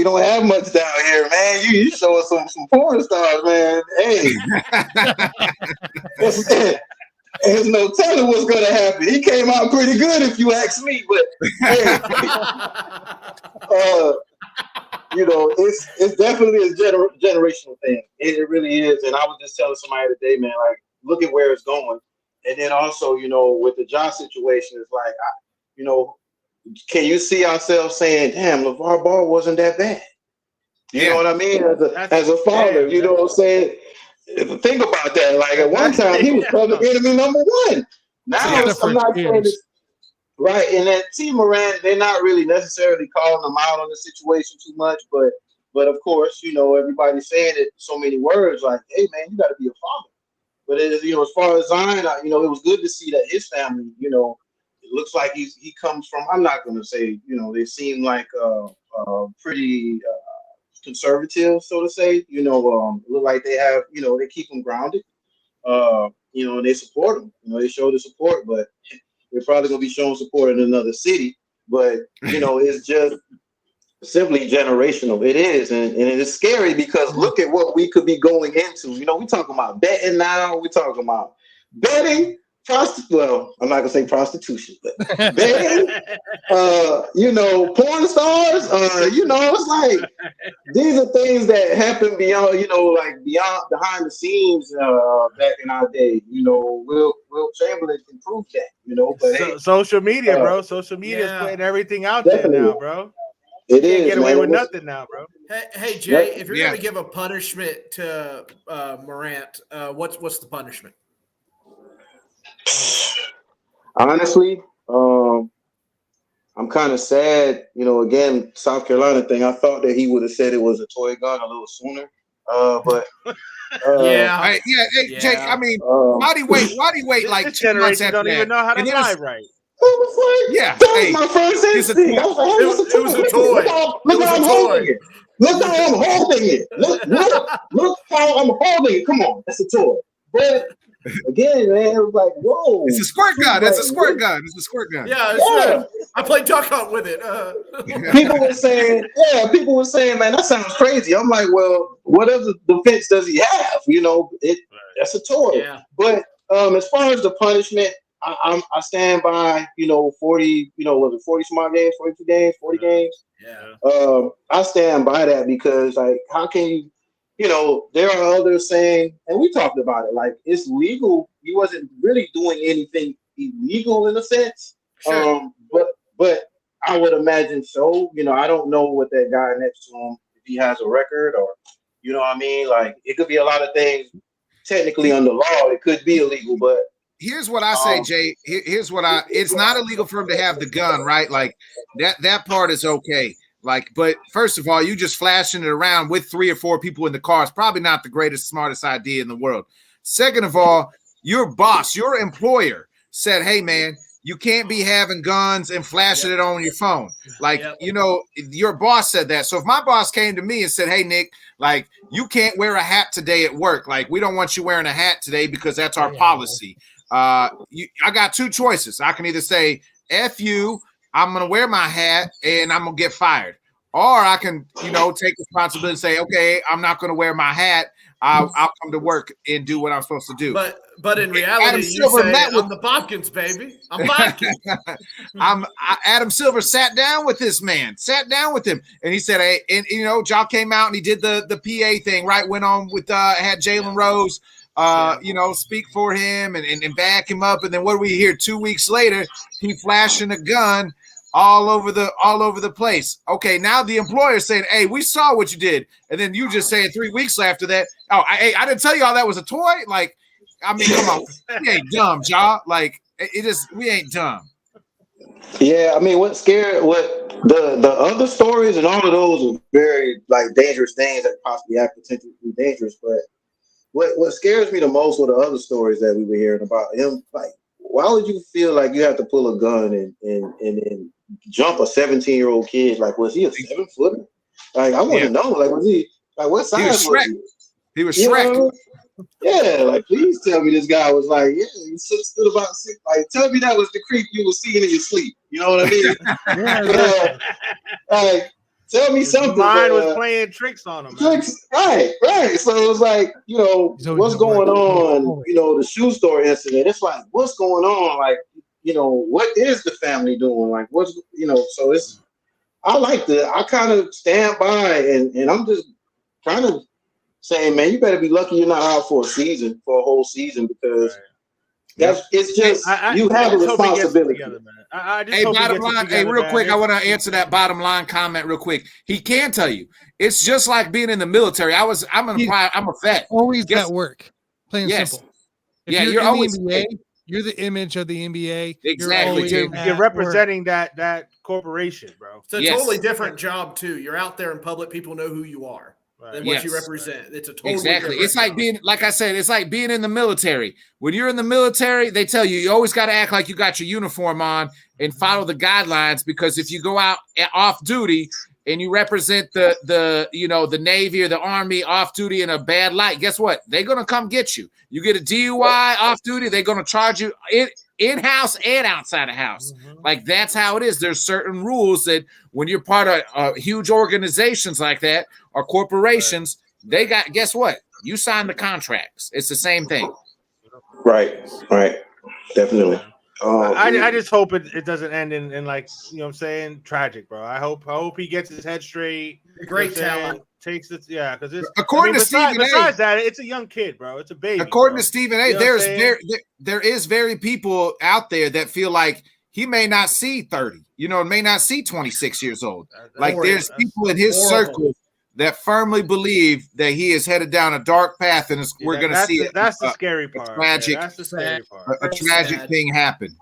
don't have much down here, man. You show us some porn stars, man. Hey, there's no telling what's gonna happen. He came out pretty good, if you ask me. But hey, you know, it's definitely a generational thing. It really is. And I was just telling somebody today, man, like, look at where it's going. And then also, you know, with the job situation, it's like, you know, can you see ourselves saying, damn, LeVar Ball wasn't that bad? You know what I mean? As a father, you know what I'm saying? Think about that. Like, at one time, he was public enemy number one. Now, I'm not saying this. Right. And then T. Moran, they're not really necessarily calling him out on the situation too much. But of course, you know, everybody's saying it so many words like, hey, man, you got to be a father. But, you know, as far as Zion, you know, it was good to see that his family, you know, it looks like he comes from, I'm not going to say, you know, they seem like pretty conservative, so to say. You know, look like they have, you know, they keep him grounded. You know, and they support him. You know, they show the support, but they're probably going to be showing support in another city. But, you know, it's just simply generational. It is. And it is scary because look at what we could be going into. You know, we're talking about betting now. We're talking about betting. Well, I'm not gonna say prostitution, but betting, you know, porn stars, you know, it's like these are things that happen beyond, you know, like behind the scenes back in our day. You know, Will Chamberlain can prove that, you know. But social media, bro. Social media is putting everything out there now, bro. You can't get away with nothing now, bro. Hey Jay, if you're gonna give a punishment to Morant, what's the punishment? Honestly, I'm kind of sad. You know, again, South Carolina thing. I thought that he would have said it was a toy gun a little sooner. But Hey, Jake. I mean, why do you wait like 2 months after don't that? even know how to lie right. Yeah, that was my first instinct. I was like, hey, it was a toy. Look how I'm holding it. Look how I'm holding it. Look how I'm holding it. Come on, that's a toy. But again, man, it was like, whoa. It's a squirt gun. It's a squirt gun. It's a squirt gun. Yeah. I played duck hunt with it. People were saying, man, that sounds crazy. I'm like, well, what other defense does he have? You know, that's a toy. Yeah. But as far as the punishment, I stand by, you know, 40, you know, was it 40 smart games, 42 games, 40 games? Yeah. I stand by that because, like, how can you, you know, there are others saying, and we talked about it, like, it's legal. He wasn't really doing anything illegal in a sense. Sure. But I would imagine so. You know, I don't know what that guy next to him, if he has a record or, you know what I mean? Like, it could be a lot of things technically under law. It could be illegal, but here's what I say, Jay. Here's what it's not illegal for him to have the gun, right? Like that part is okay. Like, but first of all, you just flashing it around with 3 or 4 people in the car is probably not the greatest, smartest idea in the world. Second of all, your boss, your employer said, hey, man, you can't be having guns and flashing it on your phone. Like, you know, your boss said that. So if my boss came to me and said, hey, Nick, like, you can't wear a hat today at work. Like, we don't want you wearing a hat today because that's our policy. I got 2 choices. I can either say, F you, I'm going to wear my hat and I'm going to get fired. Or I can, you know, take responsibility and say, okay, I'm not going to wear my hat. I'll come to work and do what I'm supposed to do. But in reality, you say, I'm the Bodkins, baby. I'm Bodkins. Adam Silver sat down with this man, and he said, hey, and you know, Ja came out and he did the PA thing, right? Went on with had Jalen Rose you know, speak for him and back him up. And then what do we hear 2 weeks later? He flashing a gun all over the place. Okay, now the employer saying, hey, we saw what you did. And then you just saying 3 weeks after that, oh, I didn't tell you all that was a toy. Like, I mean, come on, we ain't dumb, Ja. Like, we ain't dumb. Yeah, I mean, what the other stories and all of those are very like dangerous things that possibly have potential to be dangerous. But what scares me the most were the other stories that we were hearing about him. Like, why would you feel like you have to pull a gun and jump a 17-year-old kid. Like, was he a 7-footer? Like, I want to know. Like, was he like what size was he? He was Shrek. Yeah, like please tell me this guy was like, yeah, he stood about 6. Like, tell me that was the creep you were seeing in your sleep. You know what I mean? Like, tell me something. Mine was playing tricks on him. Right. So it was like, what's going on? The shoe store incident. It's like, what's going on? Like, what is the family doing? Like, so it's. I kind of stand by, and I'm just kind of saying, man, you better be lucky you're not out for a whole season, because it's just you have a responsibility. Hey, bottom line, real quick, I want to answer that bottom line comment real quick. He can tell you it's just like being in the military. I'm a vet. Always at work, plain and simple. If you're always in the NBA, you're the image of the NBA. Exactly. You're representing that corporation, bro. It's a totally different job too. You're out there in public; people know who you are. And what you represent. It's a totally different It's like being, like I said, it's like being in the military. When you're in the military, they tell you always got to act like you got your uniform on and follow the guidelines, because if you go out off duty and you represent the Navy or the Army off duty in a bad light, guess what? They're gonna come get you. You get a DUI off duty, they're gonna charge you in-house and outside of house. Like, that's how it is. There's certain rules that when you're part of huge organizations like that or corporations, they got, guess what? You sign the contracts. It's the same thing. Right. Definitely. I just hope it doesn't end in like, what I'm saying, tragic, bro. I hope he gets his head straight. Great talent. Takes it, because it's according to Stephen A. Besides that, it's a young kid, bro. It's a baby. According to Stephen A, there is very people out there that feel like he may not see 30, may not see 26 years old. Like, there's people in his circle that firmly believe that he is headed down a dark path, and we're going to see that's the scary part. That's the scary part. A tragic thing happen.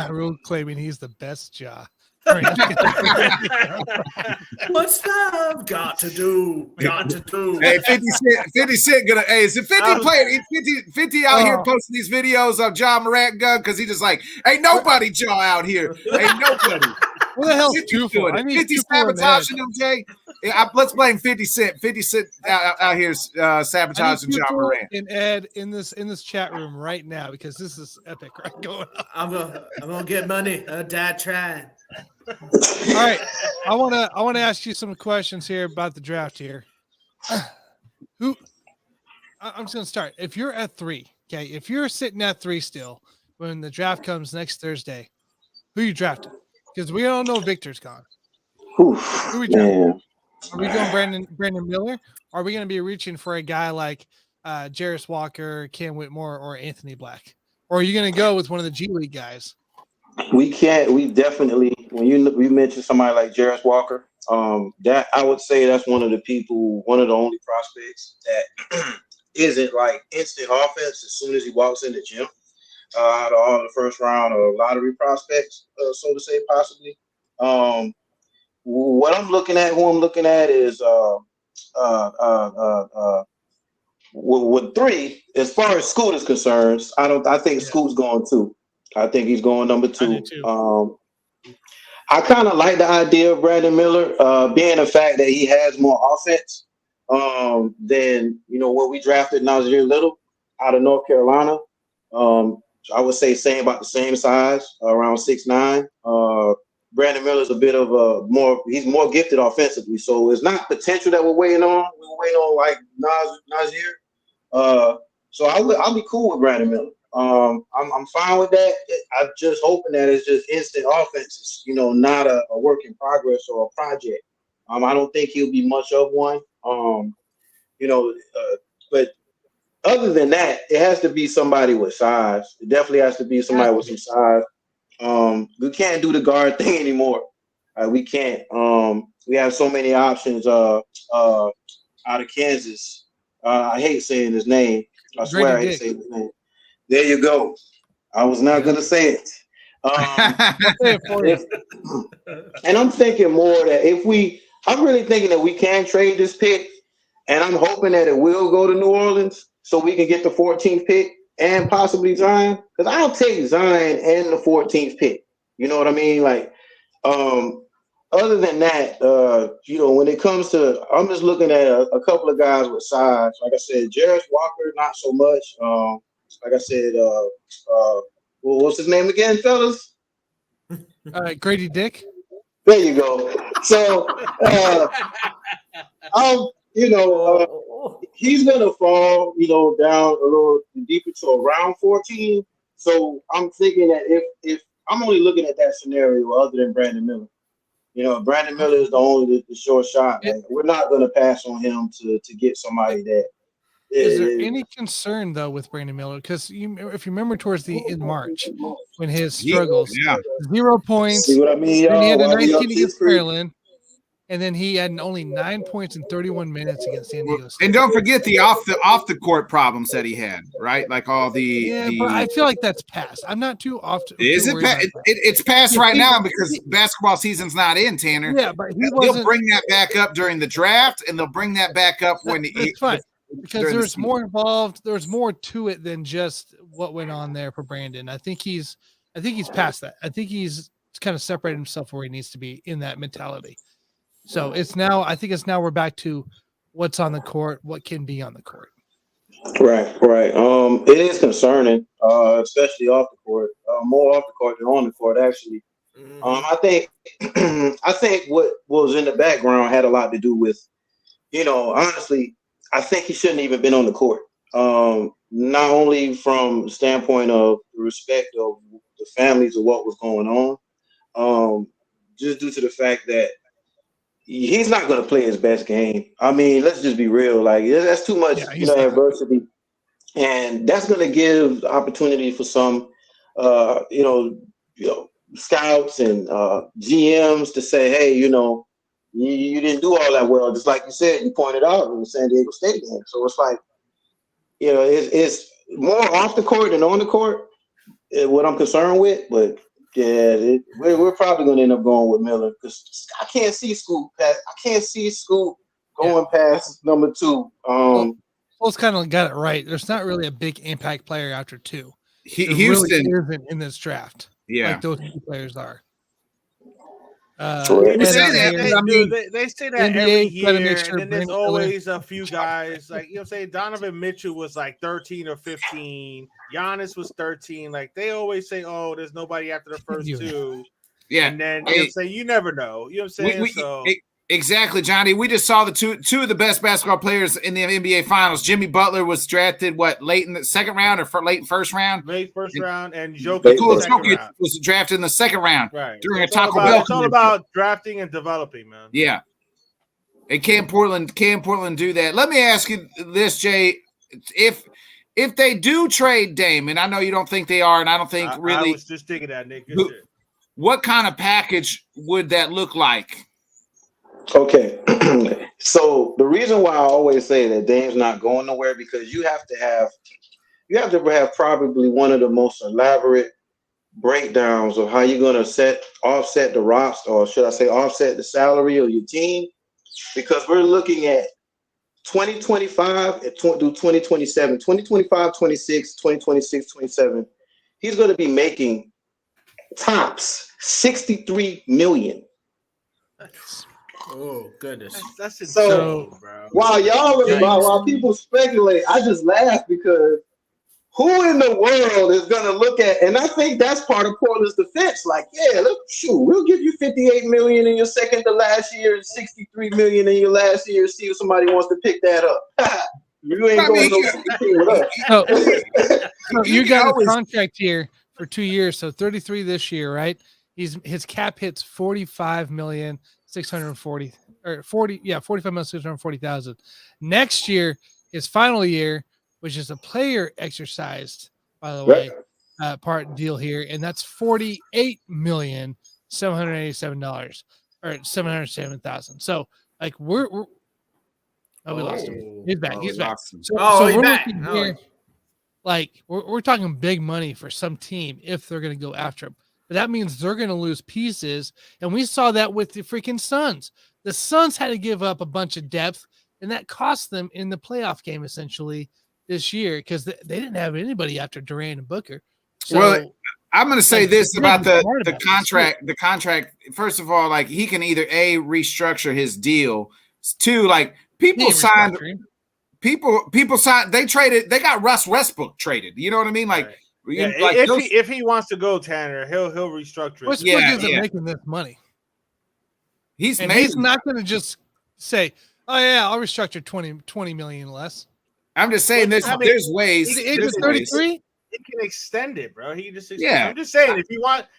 Rule claiming he's the best Ja. What's love got to do? Hey, 50 Cent gonna. Hey, is it 50 playing? 50 out here posting these videos of Ja Morant gun, because he just like, ain't nobody Ja out here. Ain't nobody. What the hell's 2 for? 50 sabotaging him, Jay. Let's blame 50 Cent. 50 Cent out here sabotaging Ja Morant. And Ed in this chat room right now, because this is epic right going on. I'm gonna get money. Dad trying. All right, I want to ask you some questions here about the draft here. I'm just gonna start. If you're at 3, okay, if you're sitting at 3 still when the draft comes next Thursday, who you drafting? Because we all know Victor's gone. Who we drafting? Are we going Brandon Miller? Or are we going to be reaching for a guy like Jarris Walker, Cam Whitmore, or Anthony Black? Or are you going to go with one of the G League guys? We can't. We definitely. When we mentioned somebody like Jarris Walker, that I would say that's one of the only prospects that isn't like instant offense as soon as he walks in the gym. Out of all the first round of lottery prospects, so to say, possibly. Who I'm looking at is with 3. As far as Scoot is concerned, I think Scoot's going 2. I think he's going number 2. I kind of like the idea of Brandon Miller, being the fact that he has more offense than when we drafted Nasir Little out of North Carolina. I would say about the same size, around 6'9". Brandon Miller's a bit of he's more gifted offensively, so it's not potential that we're waiting on. We're waiting on like Nasir. So I'll be cool with Brandon Miller. I'm fine with that. I'm just hoping that it's just instant offenses, not a work in progress or a project. I don't think he'll be much of one. But other than that, it has to be somebody with size. It definitely has to be somebody with some size. We can't do the guard thing anymore. We can't. We have so many options out of Kansas. I hate saying his name. I swear I hate saying his name. There you go. I was not going to say it. And I'm thinking more that I'm really thinking that we can trade this pick, and I'm hoping that it will go to New Orleans so we can get the 14th pick and possibly Zion, because I'll take Zion and the 14th pick. You know what I mean? Like, other than that, when it comes to, I'm just looking at a couple of guys with size. Like I said, Jarris Walker, not so much. Like I said, what's his name again, fellas? Grady Dick. There you go. So, he's gonna fall, down a little deeper to around 14. So I'm thinking that if I'm only looking at that scenario other than Brandon Miller. Brandon Miller is the only the short shot. Like, we're not going to pass on him to get somebody that. Is there any concern though with Brandon Miller? Because if you remember towards in March when his struggles, 0 points. See what I mean? Then he had a Why we 19 up against 6-3? Maryland, and then he had only 9 points in 31 minutes against San Diego State. And don't forget the off the court problems that he had, right? Like all but I feel like that's past. I'm not too often. Is it? It's past right now because basketball season's not in, Tanner. Yeah, but they'll bring that back up during the draft, and they'll bring that back up when it's fine because there's more involved. There's more to it than just what went on there for Brandon. I think he's past that. I think he's kind of separated himself where he needs to be in that mentality. So I think it's now we're back to what's on the court, what can be on the court. Right. It is concerning, especially off the court, more off the court than on the court, actually. I think what was in the background had a lot to do with, honestly, I think he shouldn't even been on the court. Not only from the standpoint of the respect of the families of what was going on, just due to the fact that he's not going to play his best game. I mean, let's just be real. Like, that's too much, adversity. And that's going to give opportunity for some, scouts and GMs to say, hey, you didn't do all that well. Just like you said, you pointed out in the San Diego State game. So it's like, it's more off the court than on the court, what I'm concerned with. But yeah, we're probably going to end up going with Miller because I can't see Scoop going past number 2. Paul's kind of got it right. There's not really a big impact player after 2. Houston really isn't in this draft. Yeah, like those 2 players are. They say that every year, sure and then there's always a few guys like Donovan Mitchell was like 13 or 15. Giannis was 13. Like they always say, oh, there's nobody after the first 2. Yeah, and then you never know. You know what I'm saying? Exactly, Johnny. We just saw the two of the best basketball players in the NBA Finals. Jimmy Butler was drafted late in the second round or late in first round? Late first round, and Jokic was drafted in the second round. Right. During a Taco Bell. It's all about drafting and developing, man. Yeah. And can Portland do that? Let me ask you this, Jay. If they do trade Dame, and I know you don't think they are, and I don't think really. I was just thinking that, Nick. Good shit. What kind of package would that look like? Okay, so the reason why I always say that Dame's not going nowhere because you have to have probably one of the most elaborate breakdowns of how you're going to offset the roster, or should I say offset the salary of your team, because we're looking at 2025 through 2027, 2025, 26, 2026, 27. He's going to be making tops $63 million. Oh goodness, that's insane, bro. While people speculate, I just laugh because who in the world is going to look at? And I think that's part of Portland's defense. Like, we'll give you $58 million in your second to last year and $63 million in your last year. See if somebody wants to pick that up. You ain't going to go with us. So you got a contract here for 2 years, so 33 this year, right? His cap hits 45,640,000. Next year, his final year, which is a player exercised, by the way, part deal here, and that's $48,787,000 or $707,000. So like we lost him. He's back. He's back. So we're looking here, like we're talking big money for some team if they're going to go after him. But that means they're going to lose pieces. And we saw that with the freaking Suns. The Suns had to give up a bunch of depth, and that cost them in the playoff game, essentially, this year, because they didn't have anybody after Durant and Booker. So, well, I'm going to say Like, this you're about being the smart about this, contract. The contract. First of all, like he can either restructure his deal. Two, like people Ain't signed. restructuring. People signed. They traded. They got Russ Westbrook traded. You know what I mean? Like, Right. Yeah, like if he wants to go, Tanner, he'll restructure it. Westbrook Yeah, isn't yeah. making this money. he's And made. he's not going to just say, "Oh yeah, I'll restructure 20 million less." I'm just saying Well, this. I mean, There's ways. He's the age of there's ways. 33. He can extend it, bro. He just Yeah. I'm just saying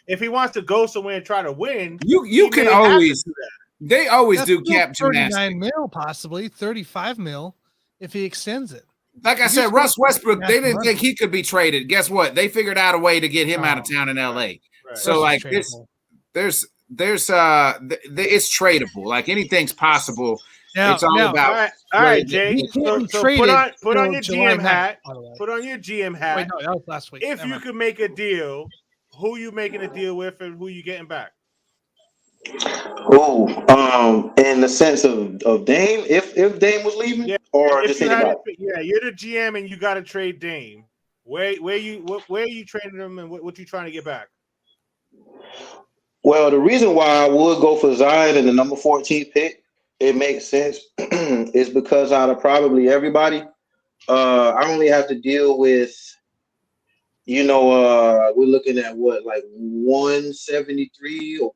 if he wants to go somewhere and try to win, You he can may have to always. do that. They always That's do still cap gymnastics. 39 mil, possibly 35 mil if he extends it. Like I You said, just Russ want Westbrook, to they have didn't money. think he could be traded. Guess what? They figured out a way to get him out of town in LA. Right. So Russ is like tradable. there's it's tradable. Like anything's possible. Now, It's all about All right, whether- Jay. he can't be So traded put on till your July GM 9th, hat. by the way. Put on your GM hat. Wait, no, that was last week. If Never you mind. could make a deal, who you making a deal with and who you getting back? In the sense of Dame, if Dame was leaving, Yeah, or If just you had anybody. you're the GM and you got to trade Dame. Where are you trading him and what you trying to get back? Well, the reason why I would go for Zion in the number 14 pick, it makes sense, is because out of probably everybody, I only have to deal with, we're looking at what, like 173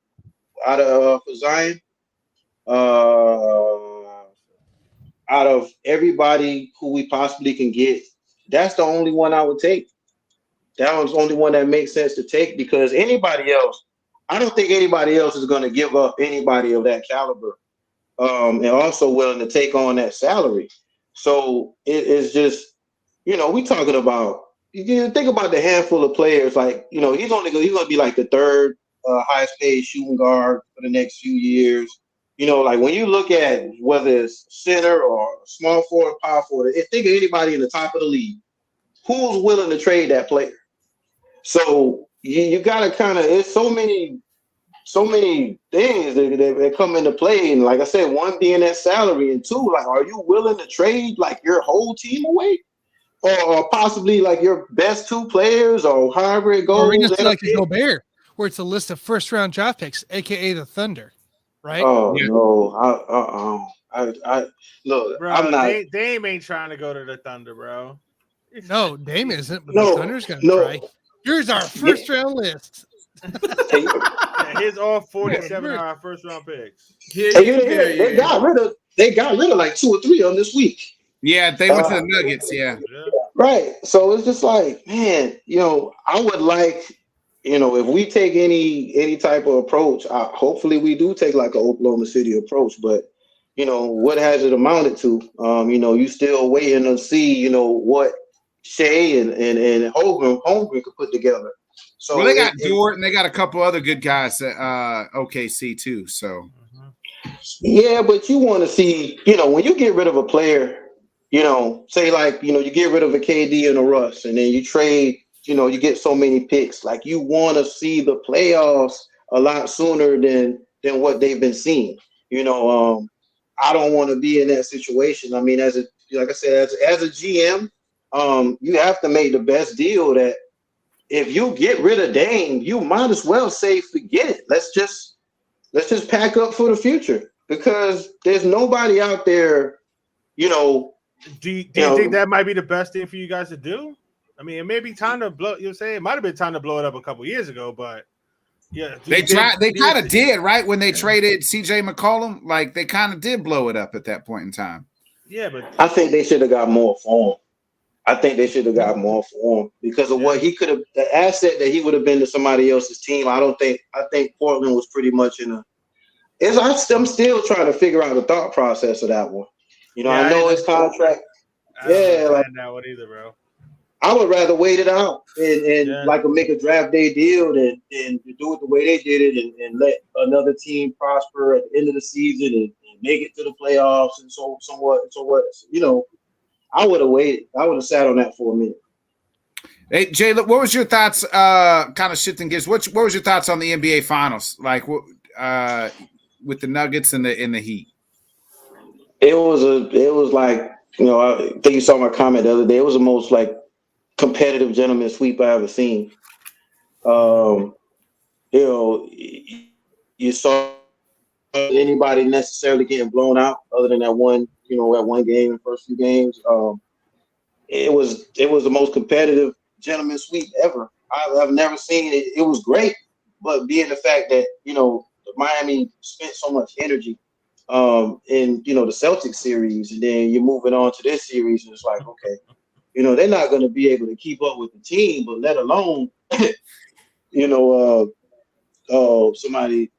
out of for Zion. Out of everybody who we possibly can get, that's the only one I would take. That one's the only one that makes sense to take because anybody else, I don't think anybody else is going to give up anybody of that caliber, and also willing to take on that salary. So it is just, we talking about. You think about the handful of players, like he's going to be like the third highest paid shooting guard for the next few years. Like when you look at whether it's center or small forward, power forward, think of anybody in the top of the league, who's willing to trade that player. So you got to kind of, it's so many things that come into play. And like I said, one being that salary, and two, like, are you willing to trade like your whole team away? Or possibly like your best two players or however it goes. Or we just like a Gobert, where it's a list of first-round draft picks, a.k.a. the Thunder, right? Oh, no. I look, Bro, I'm not. Dame ain't trying to go to the Thunder, bro. No, Dame isn't, but No, the Thunder's going to no. try. Here's our first-round list. Yeah, here's all 47 of our first round picks. They got rid of like 2 or 3 of them this week. Yeah, they went to the Nuggets. Yeah. Right. So it's just like, man, I would like, if we take any type of approach, hopefully we do take like an Oklahoma City approach, but what has it amounted to? You still waiting to see, what Shea and Holmgren could put together. So Well, they got Dort and they got a couple other good guys at OKC too. So yeah, but you want to see, when you get rid of a player, say like, you get rid of a KD and a Russ, and then you trade, you get so many picks. Like you want to see the playoffs a lot sooner than what they've been seeing. I don't want to be in that situation. I mean, like I said, as a GM, you have to make the best deal that if you get rid of Dame, you might as well say forget it. Let's just pack up for the future because there's nobody out there, Do you think that might be the best thing for you guys to do? I mean, it may be time to blow. It might have been time to blow it up a couple years ago, but yeah, they tried. They kind of did, right? When they traded CJ McCollum, like they kind of did blow it up at that point in time. Yeah, but I think they should have got more for him. I think they should have got more for him because of what he could have, the asset that he would have been to somebody else's team. I think Portland was pretty much in a. I'm still trying to figure out the thought process of that one. I know his contract. I don't understand that one either, bro. I would rather wait it out and like make a draft day deal than do it the way they did it and let another team prosper at the end of the season and make it to the playoffs and so what. I would have waited. I would have sat on that for a minute. Hey Jay, what was your thoughts? Kind of shifting gears. What was your thoughts on the NBA Finals? Like, with the Nuggets and the Heat? It was like I think you saw my comment the other day. It was the most like competitive gentleman sweep I ever seen. You know, you saw anybody necessarily getting blown out other than that one, that one game, the first few games. It was the most competitive gentleman sweep ever. I've never seen it. It was great, but being the fact that Miami spent so much energy in the Celtics series, and then you're moving on to this series, and it's like, okay, they're not going to be able to keep up with the team, but let alone somebody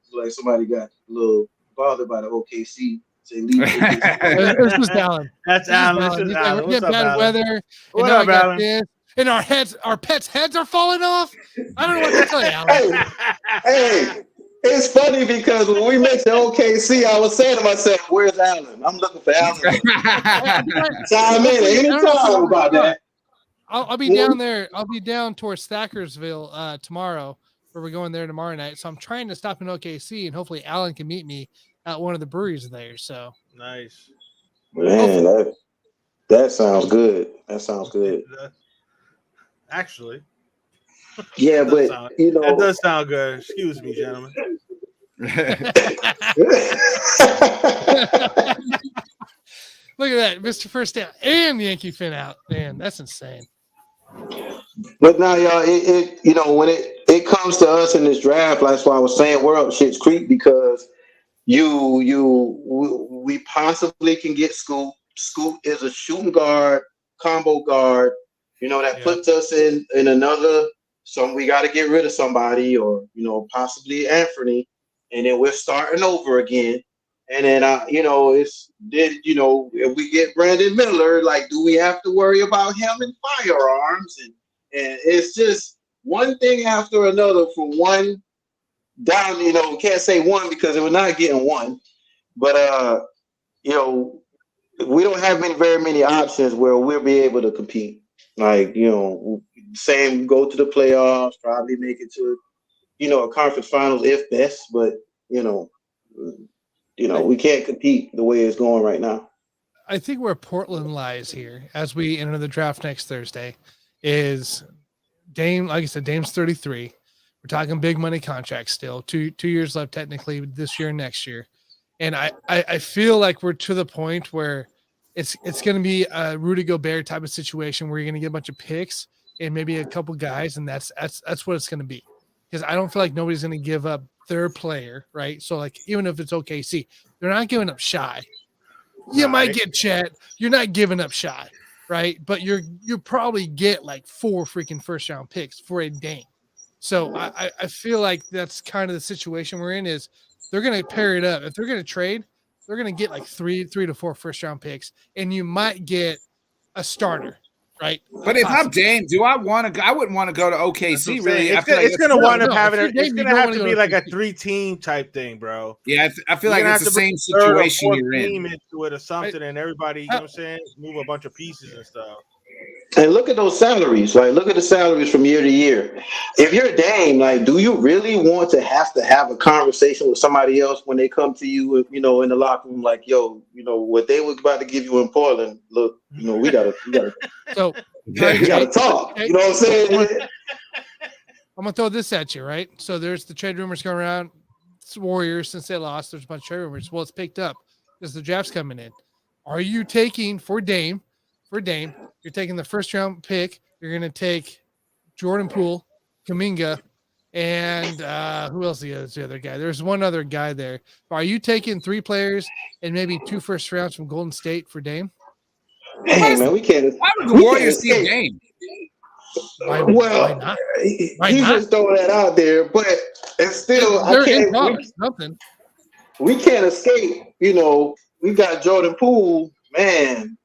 got a little bothered by the OKC. Say leave OKC. This is Alan. That's Alan. This is He's Alan. like, we What's get up, bad Alan? weather. What and now up, I got Alan? this, and our pets' heads are falling off. I don't know what to tell you, Alan. Hey, it's funny because when we mentioned OKC, I was saying to myself, "Where's Alan? I'm looking for Alan." Chime in anytime about that. I'll be down there. I'll be down towards Thackersville tomorrow, where we're going there tomorrow night. So I'm trying to stop in OKC, and hopefully Alan can meet me at one of the breweries there. So Nice. Man, that sounds good. That sounds good. Actually, yeah, but that does sound good. Excuse me, gentlemen. Look at that, Mr. First Down and Yankee Fin out. Man, that's insane. But now, y'all, when it comes to us in this draft, that's why I was saying we're up Shit's Creek, because we possibly can get Scoop. Scoop is a shooting guard, combo guard. That puts us in another. So we got to get rid of somebody, or possibly Anthony, and then we're starting over again. And then if we get Brandon Miller, like, do we have to worry about him and firearms? And it's just one thing after another from one down. Can't say one because we're not getting one, but we don't have very many options where we'll be able to compete. Like, same, go to the playoffs, probably make it to a conference finals if best, but we can't compete the way it's going right now. I think where Portland lies here as we enter the draft next Thursday is Dame. Like I said, Dame's 33. We're talking big money contracts still. Two years left technically this year and next year. And I feel like we're to the point where it's going to be a Rudy Gobert type of situation where you're going to get a bunch of picks and maybe a couple guys, and that's what it's going to be. Because I don't feel like nobody's going to give up their player, right? So, like, even if it's OKC, they're not giving up Shy. You might get Chet. You're not giving up Shy, right? But you probably get like 4 freaking first-round picks for a Dame. So I feel like that's kind of the situation we're in, is they're going to pair it up. If they're going to trade, they're going to get like 3 to 4 first-round picks, and you might get a starter, right? But if I'm Dame, do I want to go? I wouldn't want to go to OKC, really. It's going to wind up having it's going to have to be like a 3-team type thing, bro. Yeah, I feel like it's the same situation you're in. Into it or something, and everybody, what I'm saying, move a bunch of pieces and stuff. And look at those salaries. Like, look at the salaries from year to year. If you're Dame, like, do you really want to have a conversation with somebody else when they come to you, in the locker room, like, yo, what they was about to give you in Portland? Look, we gotta so we gotta talk. You know what I'm saying? I'm gonna throw this at you, right? So there's the trade rumors going around. It's Warriors, since they lost, there's a bunch of trade rumors. Well, it's picked up because the draft's coming in. Are you taking for Dame? You're taking the first round pick. You're going to take Jordan Poole, Kuminga, and who else is the other guy? There's one other guy there. Are you taking 3 players and maybe 2 first rounds from Golden State for Dame? Hey, man, we can't. Why would the Warriors see Dame? Why not? You just throw that out there, but it's still, we can't escape. We got Jordan Poole, man.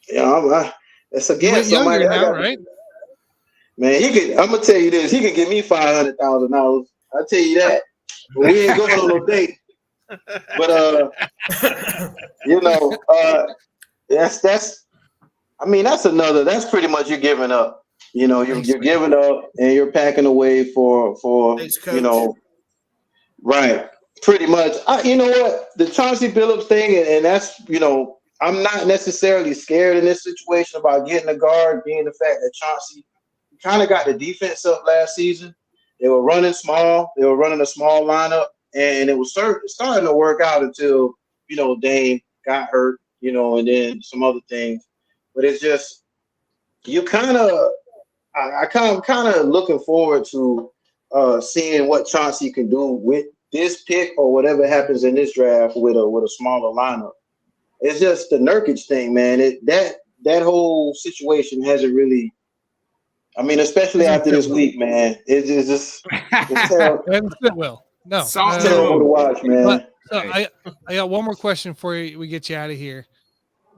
It's against somebody now, right? Man, I'm gonna tell you this. He could give me $500,000. I'll tell you that. But we ain't going on no date. But that's pretty much you're giving up. You're giving up and you're packing away for Thanks, Coach. Right. Pretty much. You know what? The Chauncey Billups thing, and that's, I'm not necessarily scared in this situation about getting a guard, being the fact that Chauncey kind of got the defense up last season. They were running small. They were running a small lineup, and it was starting to work out until, Dame got hurt, and then some other things. But it's just I'm kind of looking forward to seeing what Chauncey can do with this pick or whatever happens in this draft with a smaller lineup. It's just the Nurkic thing, man. That whole situation hasn't really. I mean, especially after this week, man. It's terrible. And it will. No, It's terrible to watch, man. But, I got one more question before we get you out of here.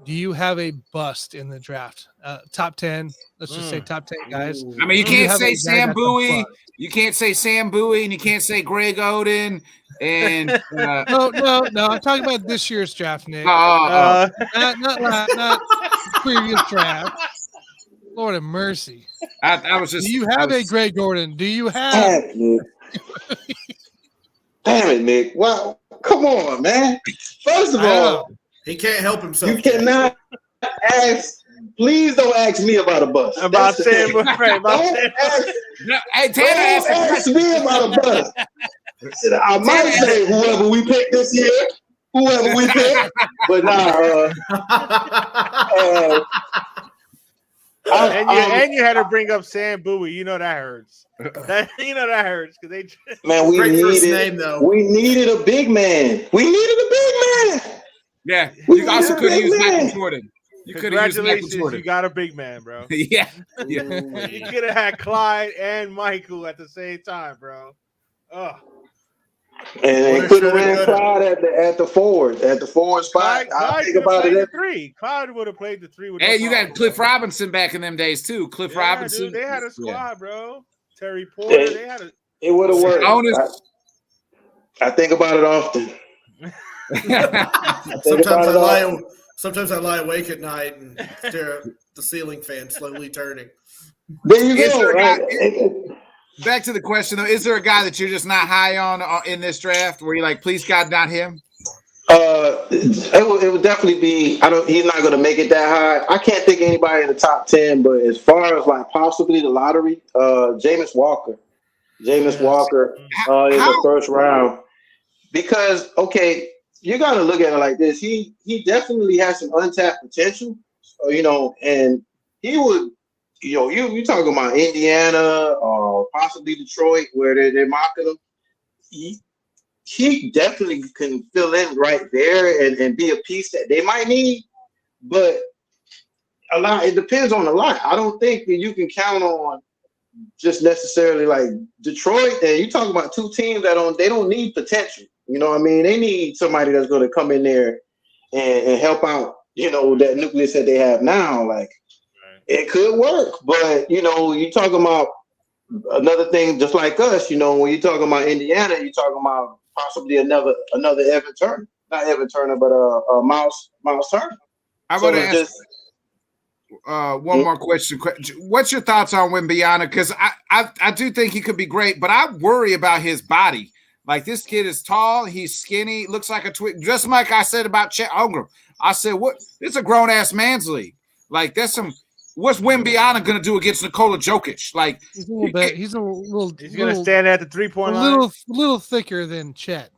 Do you have a bust in the draft? Top 10. Let's just say top 10 guys. I mean, you can't say Sam Bowie. You can't say Sam Bowie, and you can't say Greg Oden. And No. I'm talking about this year's draft, Nick. oh. Not previous draft. Lord of mercy. I was just. Do you have a Greg Gordon? Do you have? Damn it, Nick. Wow. Come on, man. First of all, he can't help himself. You cannot ask. Please don't ask me about a bus. About Sam Bowie. Hey, Tanner ask me about a bus. I might say whoever we pick this year, but nah. And you had to bring up Sam Bowie. You know that hurts. That hurts because they. Man, we needed a big man. Yeah, you also could have used Michael Jordan. You could have used Michael Congratulations, Jordan. you got a big man, bro. Yeah. You could have had Clyde and Michael at the same time, bro. Oh. And they could have ran Clyde at the forward spot. I think about it. Clyde would have played the 3 with. Hey, you got Cliff Robinson back in them days too. Cliff Robinson. Dude, they had a squad, bro. Terry Porter. They had a. It would have worked. I think about it often. Sometimes I lie awake at night and stare at the ceiling fan slowly turning. There you go. Back to the question though: is there a guy that you're just not high on in this draft, where you're like, please God, not him? It would definitely be. He's not going to make it that high. I can't think of anybody in the top 10. But as far as like possibly the lottery, Jameis Walker in the first round, because you got to look at it like this. He definitely has some untapped potential, and he would. You talking about Indiana or possibly Detroit, where they're mocking him. He definitely can fill in right there and be a piece that they might need, but it depends on a lot. I don't think that you can count on just necessarily like Detroit. And you talk about two teams that they don't need potential. You know what I mean? They need somebody that's going to come in there and help out. That nucleus that they have now, like. It could work, but you talking about another thing just like us. When you're talking about Indiana, you're talking about possibly another Evan Turner, not Evan Turner, but Miles Turner. I want to ask one more question. What's your thoughts on Wembanyama? Because I do think he could be great, but I worry about his body. Like this kid is tall, he's skinny, looks like a twig. Just like I said about Chet Holmgren, I said, "What? It's a grown ass man's league. Like that's some." What's Wembanyama going to do against Nikola Jokic? Like he's a little bit. He's going to stand at the 3-point line. A little thicker than Chet.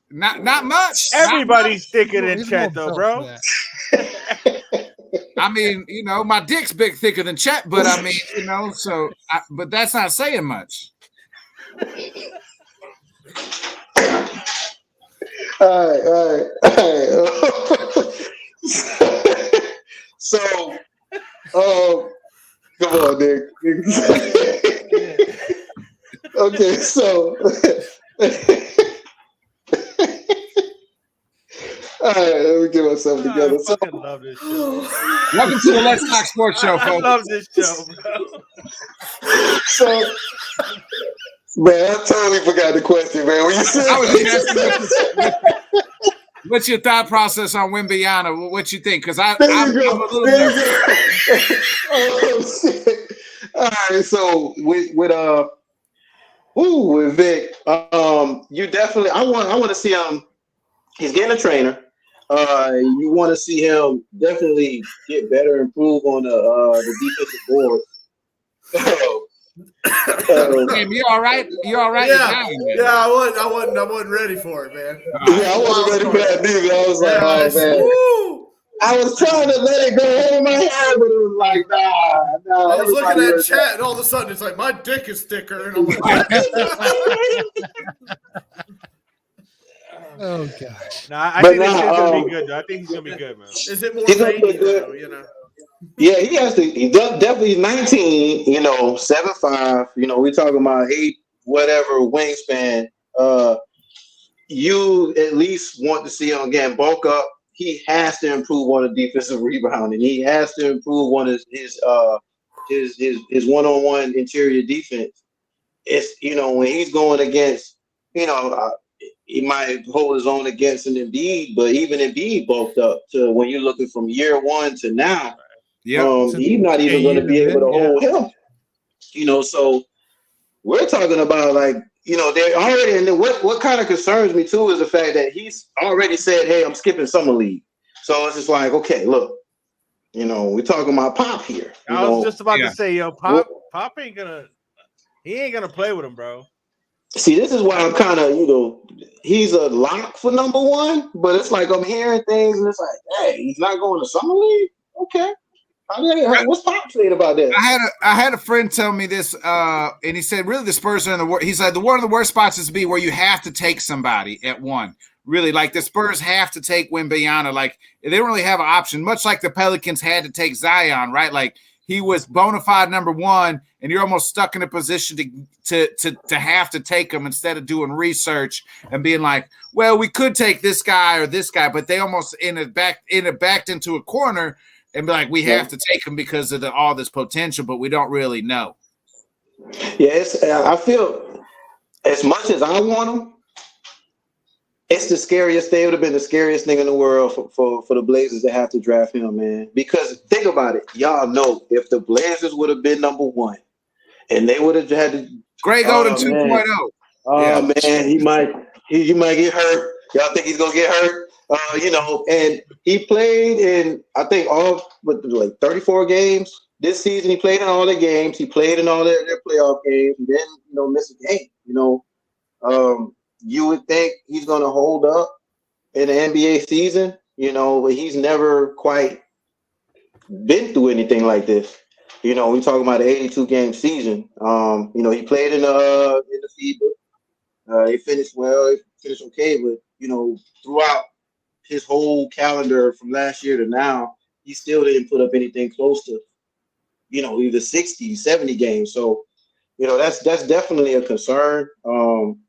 Not much. Everybody's thicker than Chet, though, bro. I mean, my dick's thicker than Chet, but I mean, but that's not saying much. All right. So. Come on, Nick. Okay, so all right, let me get myself together. I fucking love this show. Welcome to the Let's Talk Sports Show, folks. I love this show, bro. So, man, I totally forgot the question, man. When you said what's your thought process on Wembanyama? What you think? Because I'm a little nervous. Oh shit! All right, so with Vic, you definitely. I want to see him. He's getting a trainer. You want to see him definitely get better, improve on the defensive board. Damn, you all right? You all right? Yeah, I wasn't ready for it, man. Yeah, I wasn't ready for that neither. I was like, oh man. Woo! I was trying to let it go over my head, but it was like, nah. I was looking everybody at was chat, and all of a sudden it's like my dick is thicker, and I'm like, what? Oh gosh. Nah, I think this kid's gonna be good. Though. I think he's gonna be good, man. Is it more He's gonna be veiny good. though? You know. Yeah, he has to. He definitely 19. 7'5". We talking about 8 whatever wingspan. You at least want to see him again bulk up. He has to improve on the defensive rebounding. He has to improve on his one-on-one interior defense. It's when he's going against he might hold his own against an Embiid, but even Embiid bulked up to when you're looking from year one to now. Yeah, he's not even going to be able to hold him. So we're talking about they're already, and then what kind of concerns me too is the fact that he's already said, hey, I'm skipping summer league. So it's just like, okay, look, we're talking about Pop here. I was just about to say, Pop ain't gonna play with him, bro. See, this is why I'm kind of, he's a lock for number one, but it's like I'm hearing things and it's like, hey, he's not going to summer league? Okay. What's Pop saying about that? I had a friend tell me this, and he said, really, the Spurs are in the worst. He's like, one of the worst spots is to be where you have to take somebody at one. Really, like the Spurs have to take Wembanyama. Like they don't really have an option, much like the Pelicans had to take Zion, right? Like he was bona fide number one, and you're almost stuck in a position to have to take him instead of doing research and being like, well, we could take this guy or this guy, but they almost backed into a corner. And be like, we have to take him because of all this potential, but we don't really know. Yeah, I feel as much as I want him, it's the scariest thing. It would have been the scariest thing in the world for the Blazers to have to draft him, man. Because think about it. Y'all know if the Blazers would have been number one and they would have had to Greg Oden 2.0. Oh man, he might get hurt. Y'all think he's gonna get hurt? And he played in I think all but 34 games this season. He played in all the games. He played in all their playoff games, and then missed a game. You would think he's gonna hold up in the NBA season, but he's never quite been through anything like this. We talking about an 82 game season. He played in the FIBA. He finished well. He finished okay, but throughout his whole calendar from last year to now, he still didn't put up anything close to, either 60, 70 games. So, that's definitely a concern. Again,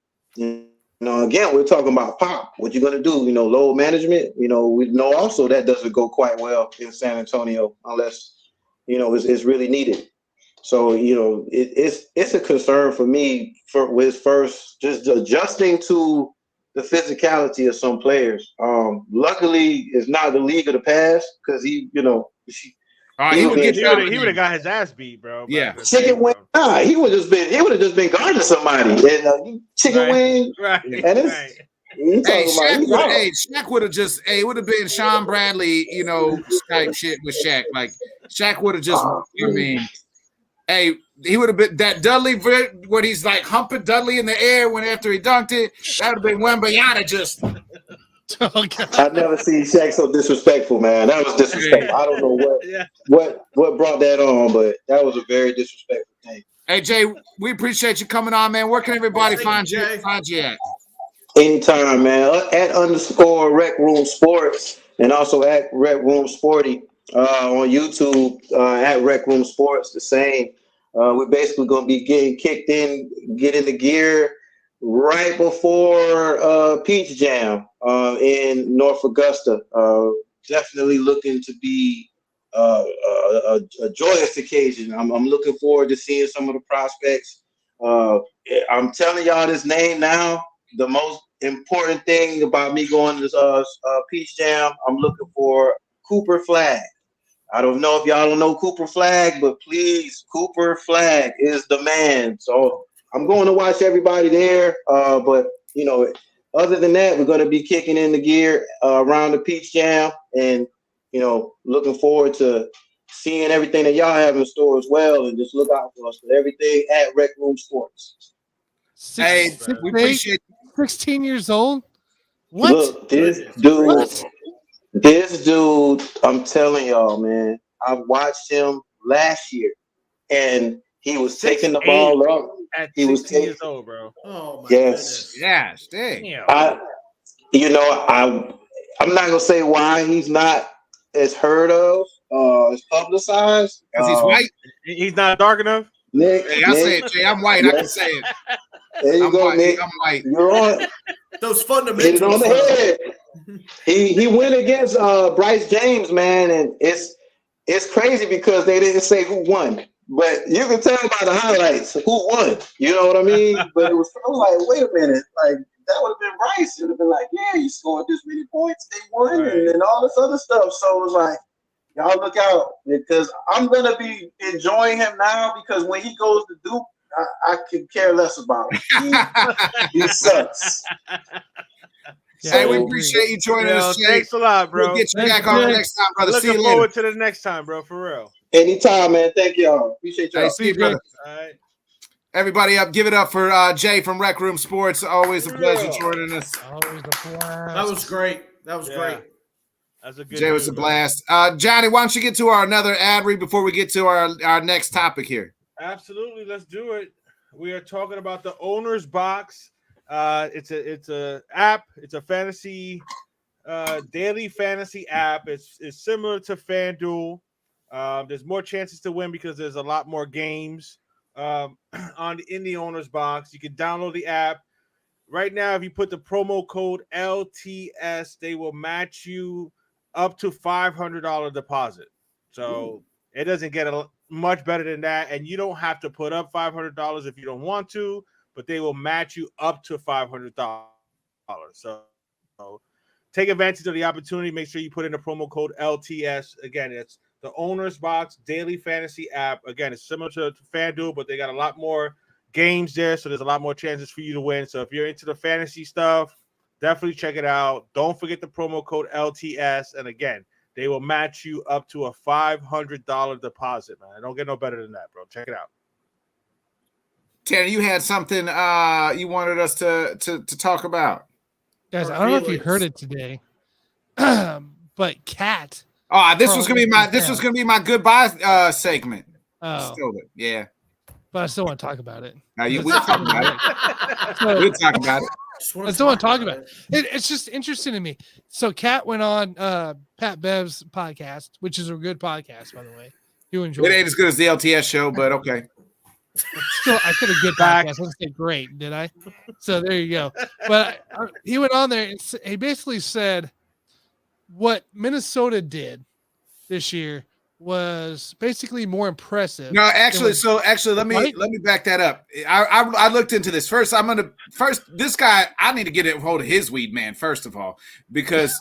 we're talking about Pop. What you going to do? Load management. We know also that doesn't go quite well in San Antonio unless, it's really needed. So, it's a concern for me with first just adjusting to the physicality of some players. Luckily, it's not the league of the past because he would have got his ass beat, bro. Yeah, chicken wing. He would have just been guarding somebody and chicken wing. Right. And Shaq would have just. It would have been Sean Bradley, type shit with Shaq. Like Shaq would have just. He would have been that Dudley when he's like humping Dudley in the air when after he dunked it. That would have been Wembanyama just. I've never seen Shaq so disrespectful, man. That was disrespectful. I don't know what brought that on, but that was a very disrespectful thing. Hey Jay, we appreciate you coming on, man. Where can everybody find you at? Anytime, man. At _Rec Room Sports and also at Rec Room Sporty on YouTube at Rec Room Sports. The same. We're basically going to be getting the gear right before Peach Jam in North Augusta. Definitely looking to be a joyous occasion. I'm looking forward to seeing some of the prospects. I'm telling y'all this name now. The most important thing about me going to this Peach Jam, I'm looking for Cooper Flag. I don't know if y'all don't know Cooper Flag, but please, Cooper Flag is the man. So I'm going to watch everybody there. But, other than that, we're going to be kicking in the gear around the Peach Jam and, looking forward to seeing everything that y'all have in store as well, and just look out for us for everything at Rec Room Sports. Hey, we appreciate 16 years old. What? Look, this dude, I'm telling y'all, man, I watched him last year, and he was taking the ball up. At He was 16 years old, bro. Oh my Yes. goodness. yeah, stay. Damn. I'm not gonna say why he's not as heard of, as publicized. Because he's white. He's not dark enough. Nick, Hey, I say it, Jay. I'm white. I can say it. There you I'm go, white. Nick. I'm white. You're on. Those Hit it on fundamentals. the head. He went against Bryce James, man, and it's crazy because they didn't say who won, but you can tell by the highlights who won. You know what I mean? But I was like, wait a minute, like that would have been Bryce. It would have been like, yeah, you scored this many points, they won, Right. and then all this other stuff. So it was like, y'all look out because I'm gonna be enjoying him now because when he goes to Duke, I could care less about him. He sucks. Hey, we So- appreciate you joining us, Jay. Thanks a lot, bro. We'll get you Thanks, back on Jay. next time, brother. See you Looking later. forward to the next time, bro. For real. Anytime, man. Thank y'all. Appreciate y'all. Hey, see you, brother. All right. Everybody up, give it up for Jay from Rec Room Sports. Always a pleasure Yeah. joining us. Always a blast. That was great. That was Yeah. great. That's a good. Jay was a dude, bro. blast. Johnny, why don't you get to our another ad read before we get to our next topic here? Absolutely, let's do it. We are talking about the Owner's Box. It's a app. It's a fantasy daily fantasy app. It's similar to FanDuel. There's more chances to win because there's a lot more games in the Owner's Box. You can download the app right now. If you put the promo code LTS, they will match you up to $500 deposit. So it doesn't get much better than that, and you don't have to put up $500 if you don't want to, but they will match you up to $500. So take advantage of the opportunity. Make sure you put in the promo code LTS. Again, it's the Owner's Box daily fantasy app. Again, it's similar to FanDuel, but they got a lot more games there, so there's a lot more chances for you to win. So if you're into the fantasy stuff, definitely check it out. Don't forget the promo code LTS, and again, they will match you up to a $500 deposit, man. Don't get no better than that, bro. Check it out. Tanner, you had something you wanted us to talk about. Guys, Our I don't know if you feelings. heard it today, but Cat. Oh, this was gonna be my goodbye segment. Oh, Stole it. Yeah. but I still want to talk about it. We'll talk about it. So, We'll talk about it. I still want to talk about it. It's just interesting to me. So Cat went on Pat Bev's podcast, which is a good podcast, by the way. You enjoy It ain't as good as the LTS show, but okay. Still, I said a good podcast. I didn't say great, did I? So there you go. But he went on there and he basically said what Minnesota did this year was basically more impressive. No, actually, let me Right? back that up. I looked into this first. This guy, I need to get a hold of his weed man first of all, because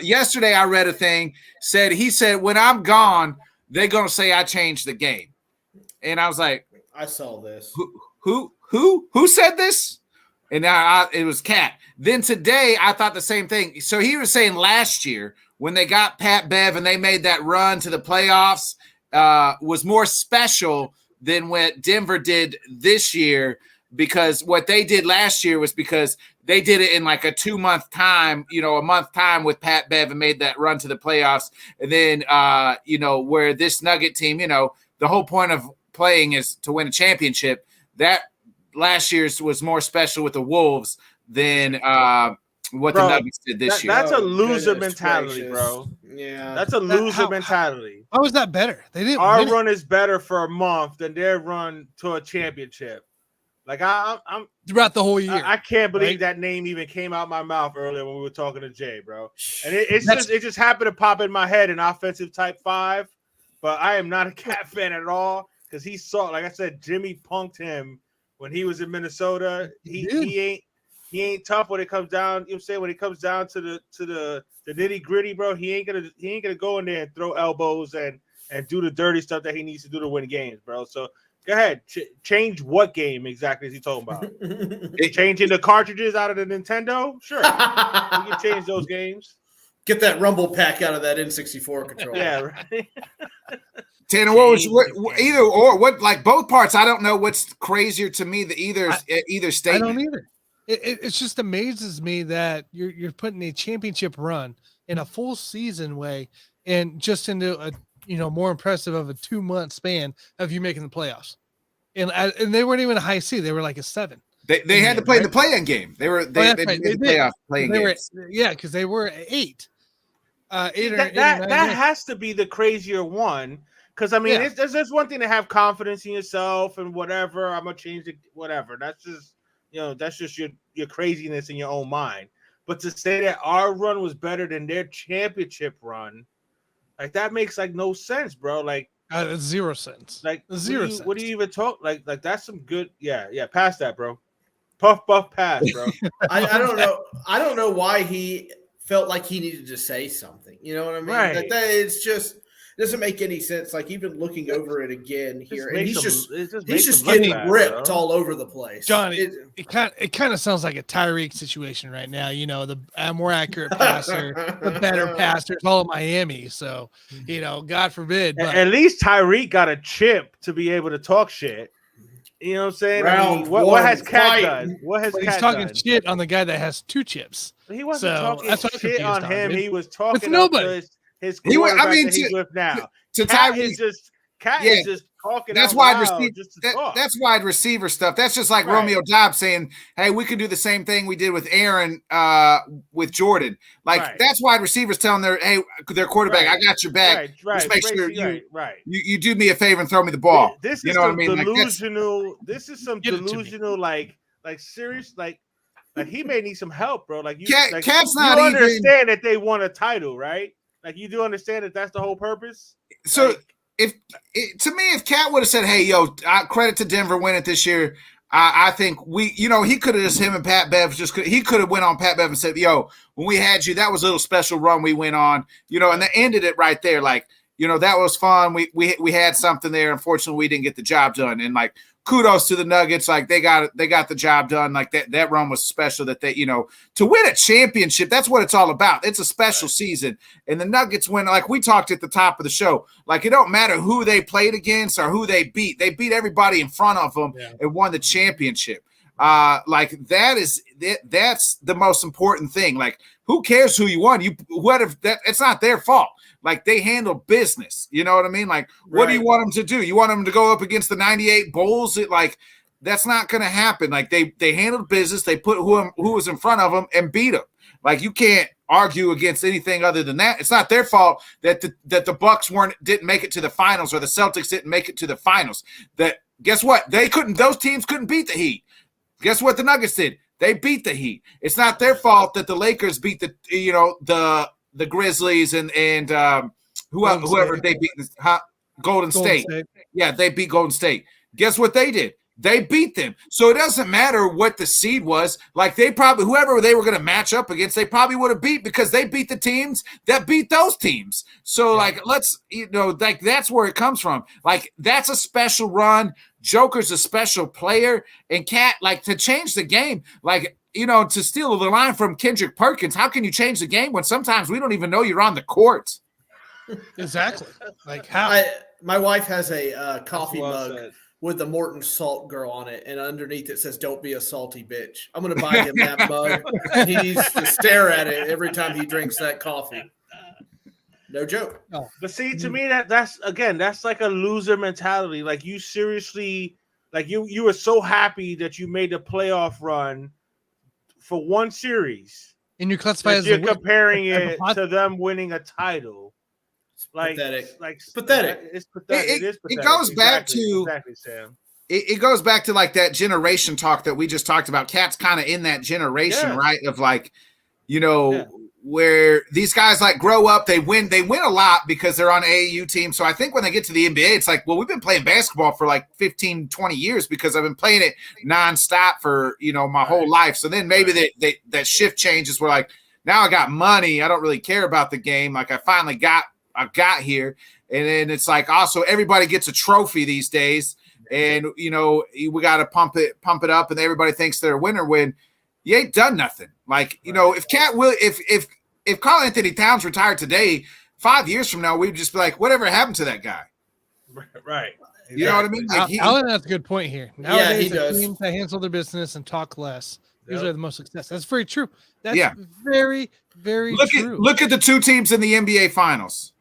yesterday I read a thing he said when I'm gone, they're gonna say I changed the game, and I was like, I saw this. who said this? And it was Cat. Then today I thought the same thing. So he was saying last year when they got Pat Bev and they made that run to the playoffs was more special than what Denver did this year, because what they did last year was because they did it in like a 2 month time, a month time with Pat Bev and made that run to the playoffs. And then, where this Nugget team, the whole point of playing is to win a championship. That last year's was more special with the Wolves than what the Nuggets did this year. That's a loser Goodness mentality, gracious. bro. Yeah. That's a loser how- mentality. How was that better? They didn't Our win it. run is better for a month than their run to a championship. Like I'm Throughout the whole year. I can't believe right? that name even came out my mouth earlier when we were talking to Jay, bro. And it just happened to pop in my head an offensive type 5, but I am not a Cat fan at all because he saw, like I said, Jimmy punked him when he was in Minnesota. He ain't tough when it comes down. You know what I'm saying? When it comes down to the nitty gritty, bro, he ain't gonna go in there and throw elbows and do the dirty stuff that he needs to do to win games, bro. So go ahead, change what game exactly is he talking about? Changing the cartridges out of the Nintendo? Sure, you can change those games. Get that rumble pack out of that N64 controller. Yeah, right. Tanner, either or what? Like both parts, I don't know what's crazier to me. Either statement. I don't either. It just amazes me that you're putting a championship run in a full season way, and just into a more impressive of a 2-month span of you making the playoffs, and they weren't even a high seed; they were like a 7. They had to play the play-in game. They did the playoff playing game. Because they were 8. That has to be the crazier one. Because I mean, there's one thing to have confidence in yourself and whatever. I'm gonna change it, whatever. That's just that's just your craziness in your own mind. But to say that our run was better than their championship run, like that makes like no sense, bro. Like 0 sense. Like 0 sense. What do you even talk? Like that's some good. Yeah. Pass that, bro. Puff pass, bro. I don't know. I don't know why he felt like he needed to say something. You know what I mean? Right. Like that, it's just doesn't make any sense. Like even looking over it again here, and he's just getting ripped all over the place. John, it kind of sounds like a Tyreek situation right now. The more accurate passer, the better passer. It's all of Miami, so God forbid. But at least Tyreek got a chip to be able to talk shit. You know what I'm saying? What has Cat done? He's talking shit on the guy that has 2 chips. He wasn't talking shit on him. He was talking with nobody. His quarterback that he's with now. Cat is just talking. That's wide receiver. That's wide receiver stuff. That's just like Romeo Dobbs saying, "Hey, we can do the same thing we did with Aaron, with Jordan." Like that's wide receivers telling their quarterback, "I got your back. Just make sure you do me a favor and throw me the ball." This is some delusional. This is some delusional, like serious, like he may need some help, bro. Like Cat's not you understand that they won a title, right? Like you do understand that that's the whole purpose. So if Cat would have said, "Hey, credit to Denver winning this year," I think he could have him and Pat Bev he could have went on Pat Bev and said, "Yo, when we had you, that was a little special run we went on," and they ended it right there. Like, that was fun. We had something there. Unfortunately, we didn't get the job done. And like, kudos to the Nuggets. Like they got the job done. Like that run was special that they, to win a championship, that's what it's all about. It's a special season. And the Nuggets win, like we talked at the top of the show, like it don't matter who they played against or who they beat. They beat everybody in front of them and won the championship. Like that's the most important thing. Like, who cares who you won? It's not their fault. Like they handle business. You know what I mean? Like, what do you want them to do? You want them to go up against the 98 Bulls? That's not going to happen. Like they handled business. They put who was in front of them and beat them. Like you can't argue against anything other than that. It's not their fault that the Bucks didn't make it to the finals or the Celtics didn't make it to the finals. That guess what? Those teams couldn't beat the Heat. Guess what the Nuggets did? They beat the Heat. It's not their fault that the Lakers beat the Grizzlies and whoever they beat. Golden State. Yeah, they beat Golden State. Guess what they did? They beat them. So it doesn't matter what the seed was. Like whoever they were going to match up against, they probably would have beat because they beat the teams that beat those teams. So that's where it comes from. Like that's a special run. Joker's a special player, and Cat, like, to change the game, like, to steal the line from Kendrick Perkins, how can you change the game when sometimes we don't even know you're on the court? Exactly. Like how? My wife has a coffee mug with the Morton Salt Girl on it, and underneath it says, "Don't be a salty bitch." I'm going to buy him that mug. He needs to stare at it every time he drinks that coffee. No joke. No. But see, to me, that's like a loser mentality. Like you seriously, like you were so happy that you made the playoff run for one series. And you classify as you're comparing it to them winning a title. Like pathetic. Like pathetic. It's pathetic. It is pathetic. It goes back to Sam. It goes back to like that generation talk that we just talked about. Cat's kind of in that generation, right? Of like, where these guys like grow up, they win a lot because they're on AAU teams. So I think when they get to the NBA, it's like, well, we've been playing basketball for like 15, 20 years because I've been playing it nonstop for, my whole life. So then maybe that shift changes where like, now I got money. I don't really care about the game. Like I got here. And then it's like, also everybody gets a trophy these days. And, we got to pump it up and everybody thinks they're a winner when you ain't done nothing. Like, if if Karl Anthony Towns retired today, 5 years from now, we'd just be like, whatever happened to that guy? Right. You know what I mean? Like Alan has a good point here. Nowadays, he does. teams that handle their business and talk less usually Yep. are the most success. That's very true. That's Yeah. very, very true. Look at the two teams in the NBA Finals.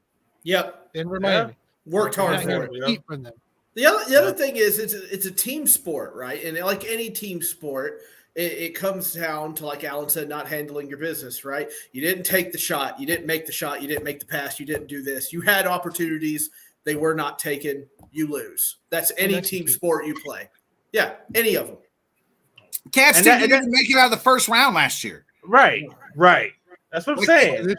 Yep. Denver, Yeah. Miami. Worked You're hard not for gonna it. Yeah. compete from them. The other thing is it's a team sport, right? And like any team sport, it comes down to, like Alan said, not handling your business, right? You didn't take the shot, you didn't make the shot, you didn't make the pass, you didn't do this. You had opportunities, they were not taken, you lose. That's any team sport you play. Yeah, any of them. Cats didn't make it out of the first round last year. Right. That's what I'm saying.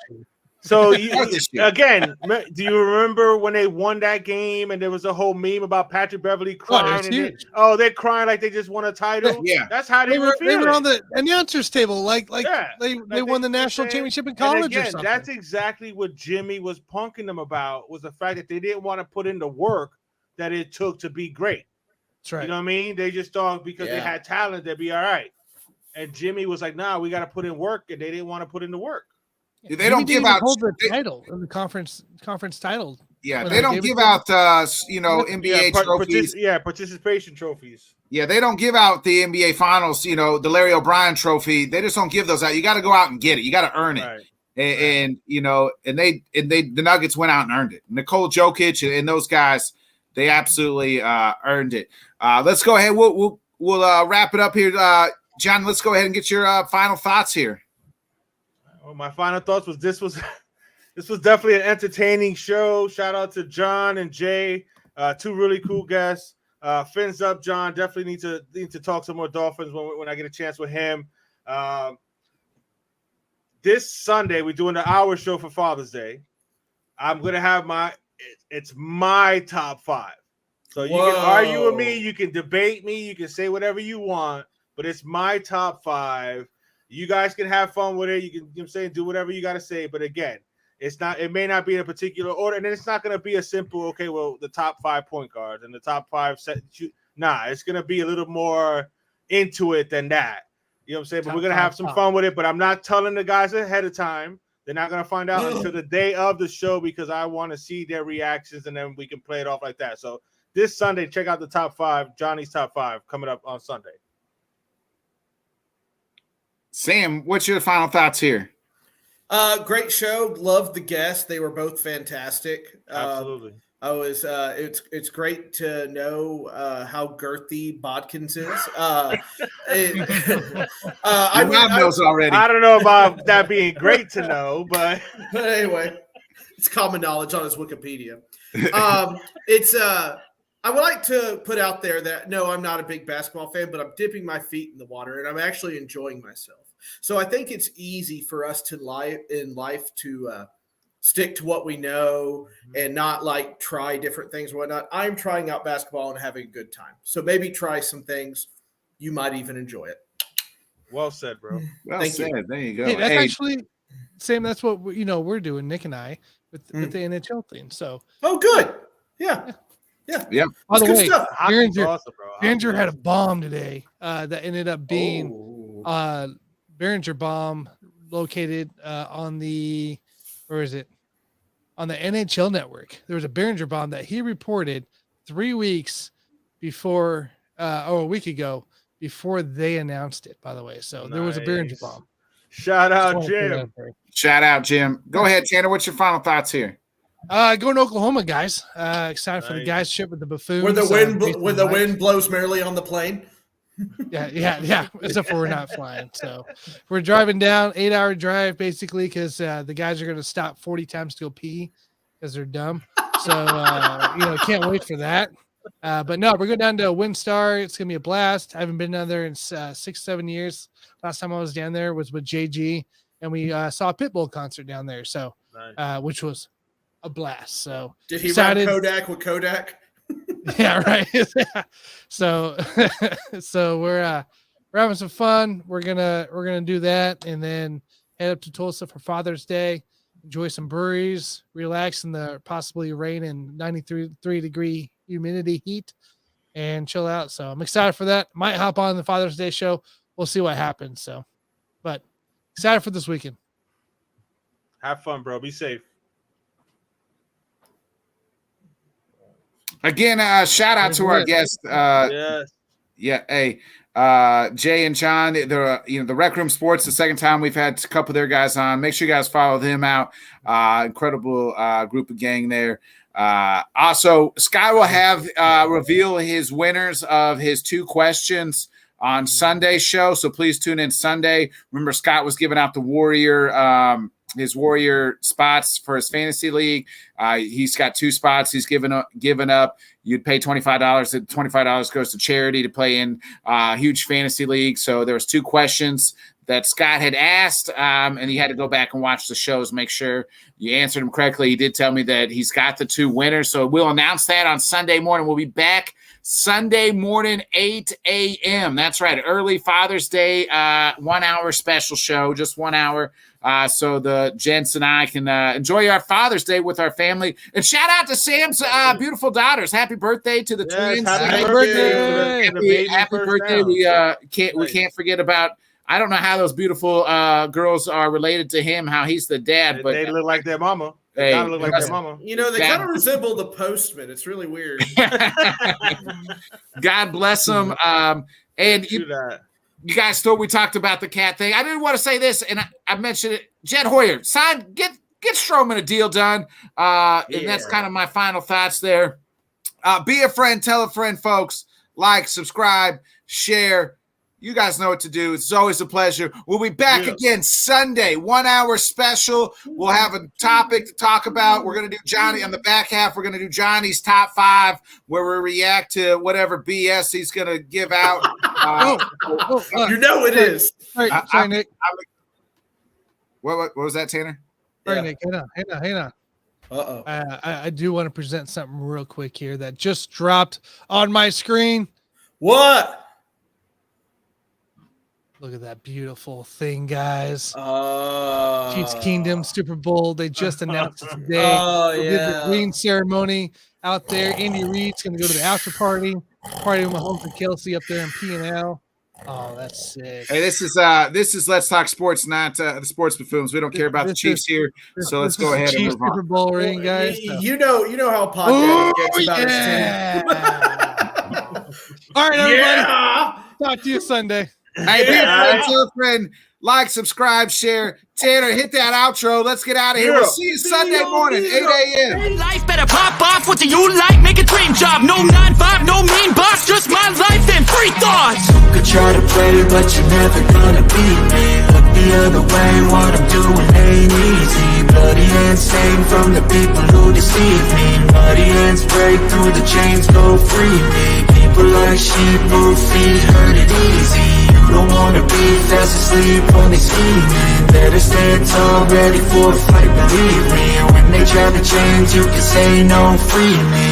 So again, do you remember when they won that game and there was a whole meme about Patrick Beverly crying? They're crying like they just won a title. Yeah, that's how they were feeling. They were on the announcers table, they won the they're national saying, championship in college again, or something. That's exactly what Jimmy was punking them about, was the fact that they didn't want to put in the work that it took to be great. That's right. You know what I mean? They just thought because they had talent, they'd be all right. And Jimmy was like, "Nah, we got to put in work," and they didn't want to put in the work. They don't give out the title in the conference title. Yeah, they don't give out NBA trophies. Participation trophies. Yeah, they don't give out the NBA Finals. The Larry O'Brien Trophy. They just don't give those out. You got to go out and get it. You got to earn it. Right. And the Nuggets went out and earned it. Nikola Jokic and those guys, they absolutely earned it. Let's go ahead. We'll wrap it up here, John. Let's go ahead and get your final thoughts here. Well, my final thoughts was this was definitely an entertaining show. Shout out to John and Jay, two really cool guests. Fins up, John. Definitely need to talk some more Dolphins when I get a chance with him. This Sunday we're doing the hour show for Father's Day. I'm gonna have it's my top 5. So you can argue with me, you can debate me, you can say whatever you want, but it's my top 5. You guys can have fun with it. You can, do whatever you got to say. But again, it may not be in a particular order. And then it's not going to be a simple, the top 5 point guards and the top 5 set. Nah, it's going to be a little more into it than that. You know what I'm saying? But we're going to have some fun with it. But I'm not telling the guys ahead of time. They're not going to find out until the day of the show because I want to see their reactions and then we can play it off like that. So this Sunday, check out the top 5, Johnny's top 5 coming up on Sunday. Sam, what's your final thoughts here? Great show. Loved the guests. They were both fantastic. Absolutely. It's great to know how girthy Bodkins is. I knows already. I don't know about that being great to know, but anyway, it's common knowledge on his Wikipedia. I would like to put out there that, no, I'm not a big basketball fan, but I'm dipping my feet in the water and I'm actually enjoying myself. So I think it's easy for us in life to stick to what we know and not try different things and whatnot. I'm trying out basketball and having a good time. So maybe try some things. You might even enjoy it. Well said, bro. Thank you. There you go. Hey, that's actually, Sam, that's what we're doing, Nick and I, with the NHL thing. So. Oh, good. Yeah. By the way, Behringer had a bomb today that ended up being Behringer bomb located on the NHL network. There was a Behringer bomb that he reported 3 weeks before, a week ago, before they announced it, by the way. So there was a Behringer bomb. Shout out, Jim. Go ahead, Tanner. What's your final thoughts here? Going to Oklahoma, guys. Excited for the guys trip with the Buffoons. When the wind blows merrily on the plane. Yeah. Except for we're not flying. So we're driving down, 8-hour drive basically because the guys are going to stop 40 times to go pee because they're dumb. So can't wait for that. But no, we're going down to WinStar. It's going to be a blast. I haven't been down there in 6-7 years. Last time I was down there was with JG, and we saw a Pitbull concert down there. So which was a blast. So did he run Kodak with Kodak? Yeah, right. So we're having some fun. We're gonna do that and then head up to Tulsa for Father's Day, enjoy some breweries, relax in the possibly rain and 93-degree humidity heat, and chill out. So I'm excited for that. Might hop on the Father's Day show. We'll see what happens. So, but excited for this weekend. Have fun, bro. Be safe. Again, shout out to our guest. Yes. Yeah, hey, Jay and John, the Rec Room Sports, the second time we've had a couple of their guys on. Make sure you guys follow them out. Incredible group of gang there. Also, Sky will have reveal his winners of his 2 questions on Sunday's show, so please tune in Sunday. Remember, Scott was giving out the Warrior his Warrior spots for his fantasy league. He's got 2 spots he's given up. You'd pay $25. The $25 goes to charity to play in a huge fantasy league. So there was 2 questions that Scott had asked, and he had to go back and watch the shows, make sure you answered them correctly. He did tell me that he's got the 2 winners. So we'll announce that on Sunday morning. We'll be back Sunday morning, 8 a.m. That's right. Early Father's Day, 1 hour special show, just 1 hour. So the gents and I can enjoy our Father's Day with our family. And shout out to Sam's beautiful daughters. Happy birthday to the twins. Happy birthday. Happy birthday. We can't forget about, I don't know how those beautiful girls are related to him, how he's the dad. But they look like their mama. They look like their mama. They kind of resemble the postman. It's really weird. God bless them. And you guys thought we talked about the cat thing. I didn't want to say this, and I mentioned it. Jed Hoyer, get Strowman a deal done. And that's kind of my final thoughts there. Be a friend, tell a friend, folks. Like, subscribe, share. You guys know what to do. It's always a pleasure. We'll be back again Sunday, 1 hour special. We'll have a topic to talk about. We're going to do Johnny on the back half. We're going to do Johnny's top 5, where we react to whatever BS he's going to give out. It is. Sorry, Nick. What was that, Tanner? Sorry, Nick. Hang on. Uh-oh. I do want to present something real quick here that just dropped on my screen. What? Look at that beautiful thing, guys. Chiefs Kingdom Super Bowl. They just announced it today. They did the green ceremony out there. Andy Reid's going to go to the after party with Mahomes and Kelsey up there in P&L. Oh, that's sick. Hey, this is Let's Talk Sports, not the Sports Buffoons. We don't care about the Chiefs here, so let's go ahead and move on. Super Bowl ring, guys. You know how podcast gets about his team. All right, everybody. Talk to you Sunday. Hey, be a friend, tell a friend, like, subscribe, share. Tanner, hit that outro. Let's get out of here. We'll see you Sunday morning, 8 a.m. Life better pop off. What do you like? Make a dream job. No 9-5, no mean boss. Just my life and free thoughts. You could try to play, but you're never gonna beat me. Look the other way, what I'm doing ain't easy. Bloody hands stained from the people who deceive me. Muddy hands break through the chains, go free me. People like sheep move feet, hurt it easy. You don't wanna be fast asleep when they scheming. Better stand tall, ready for a fight, believe me. When they try to change, you can say no, free me.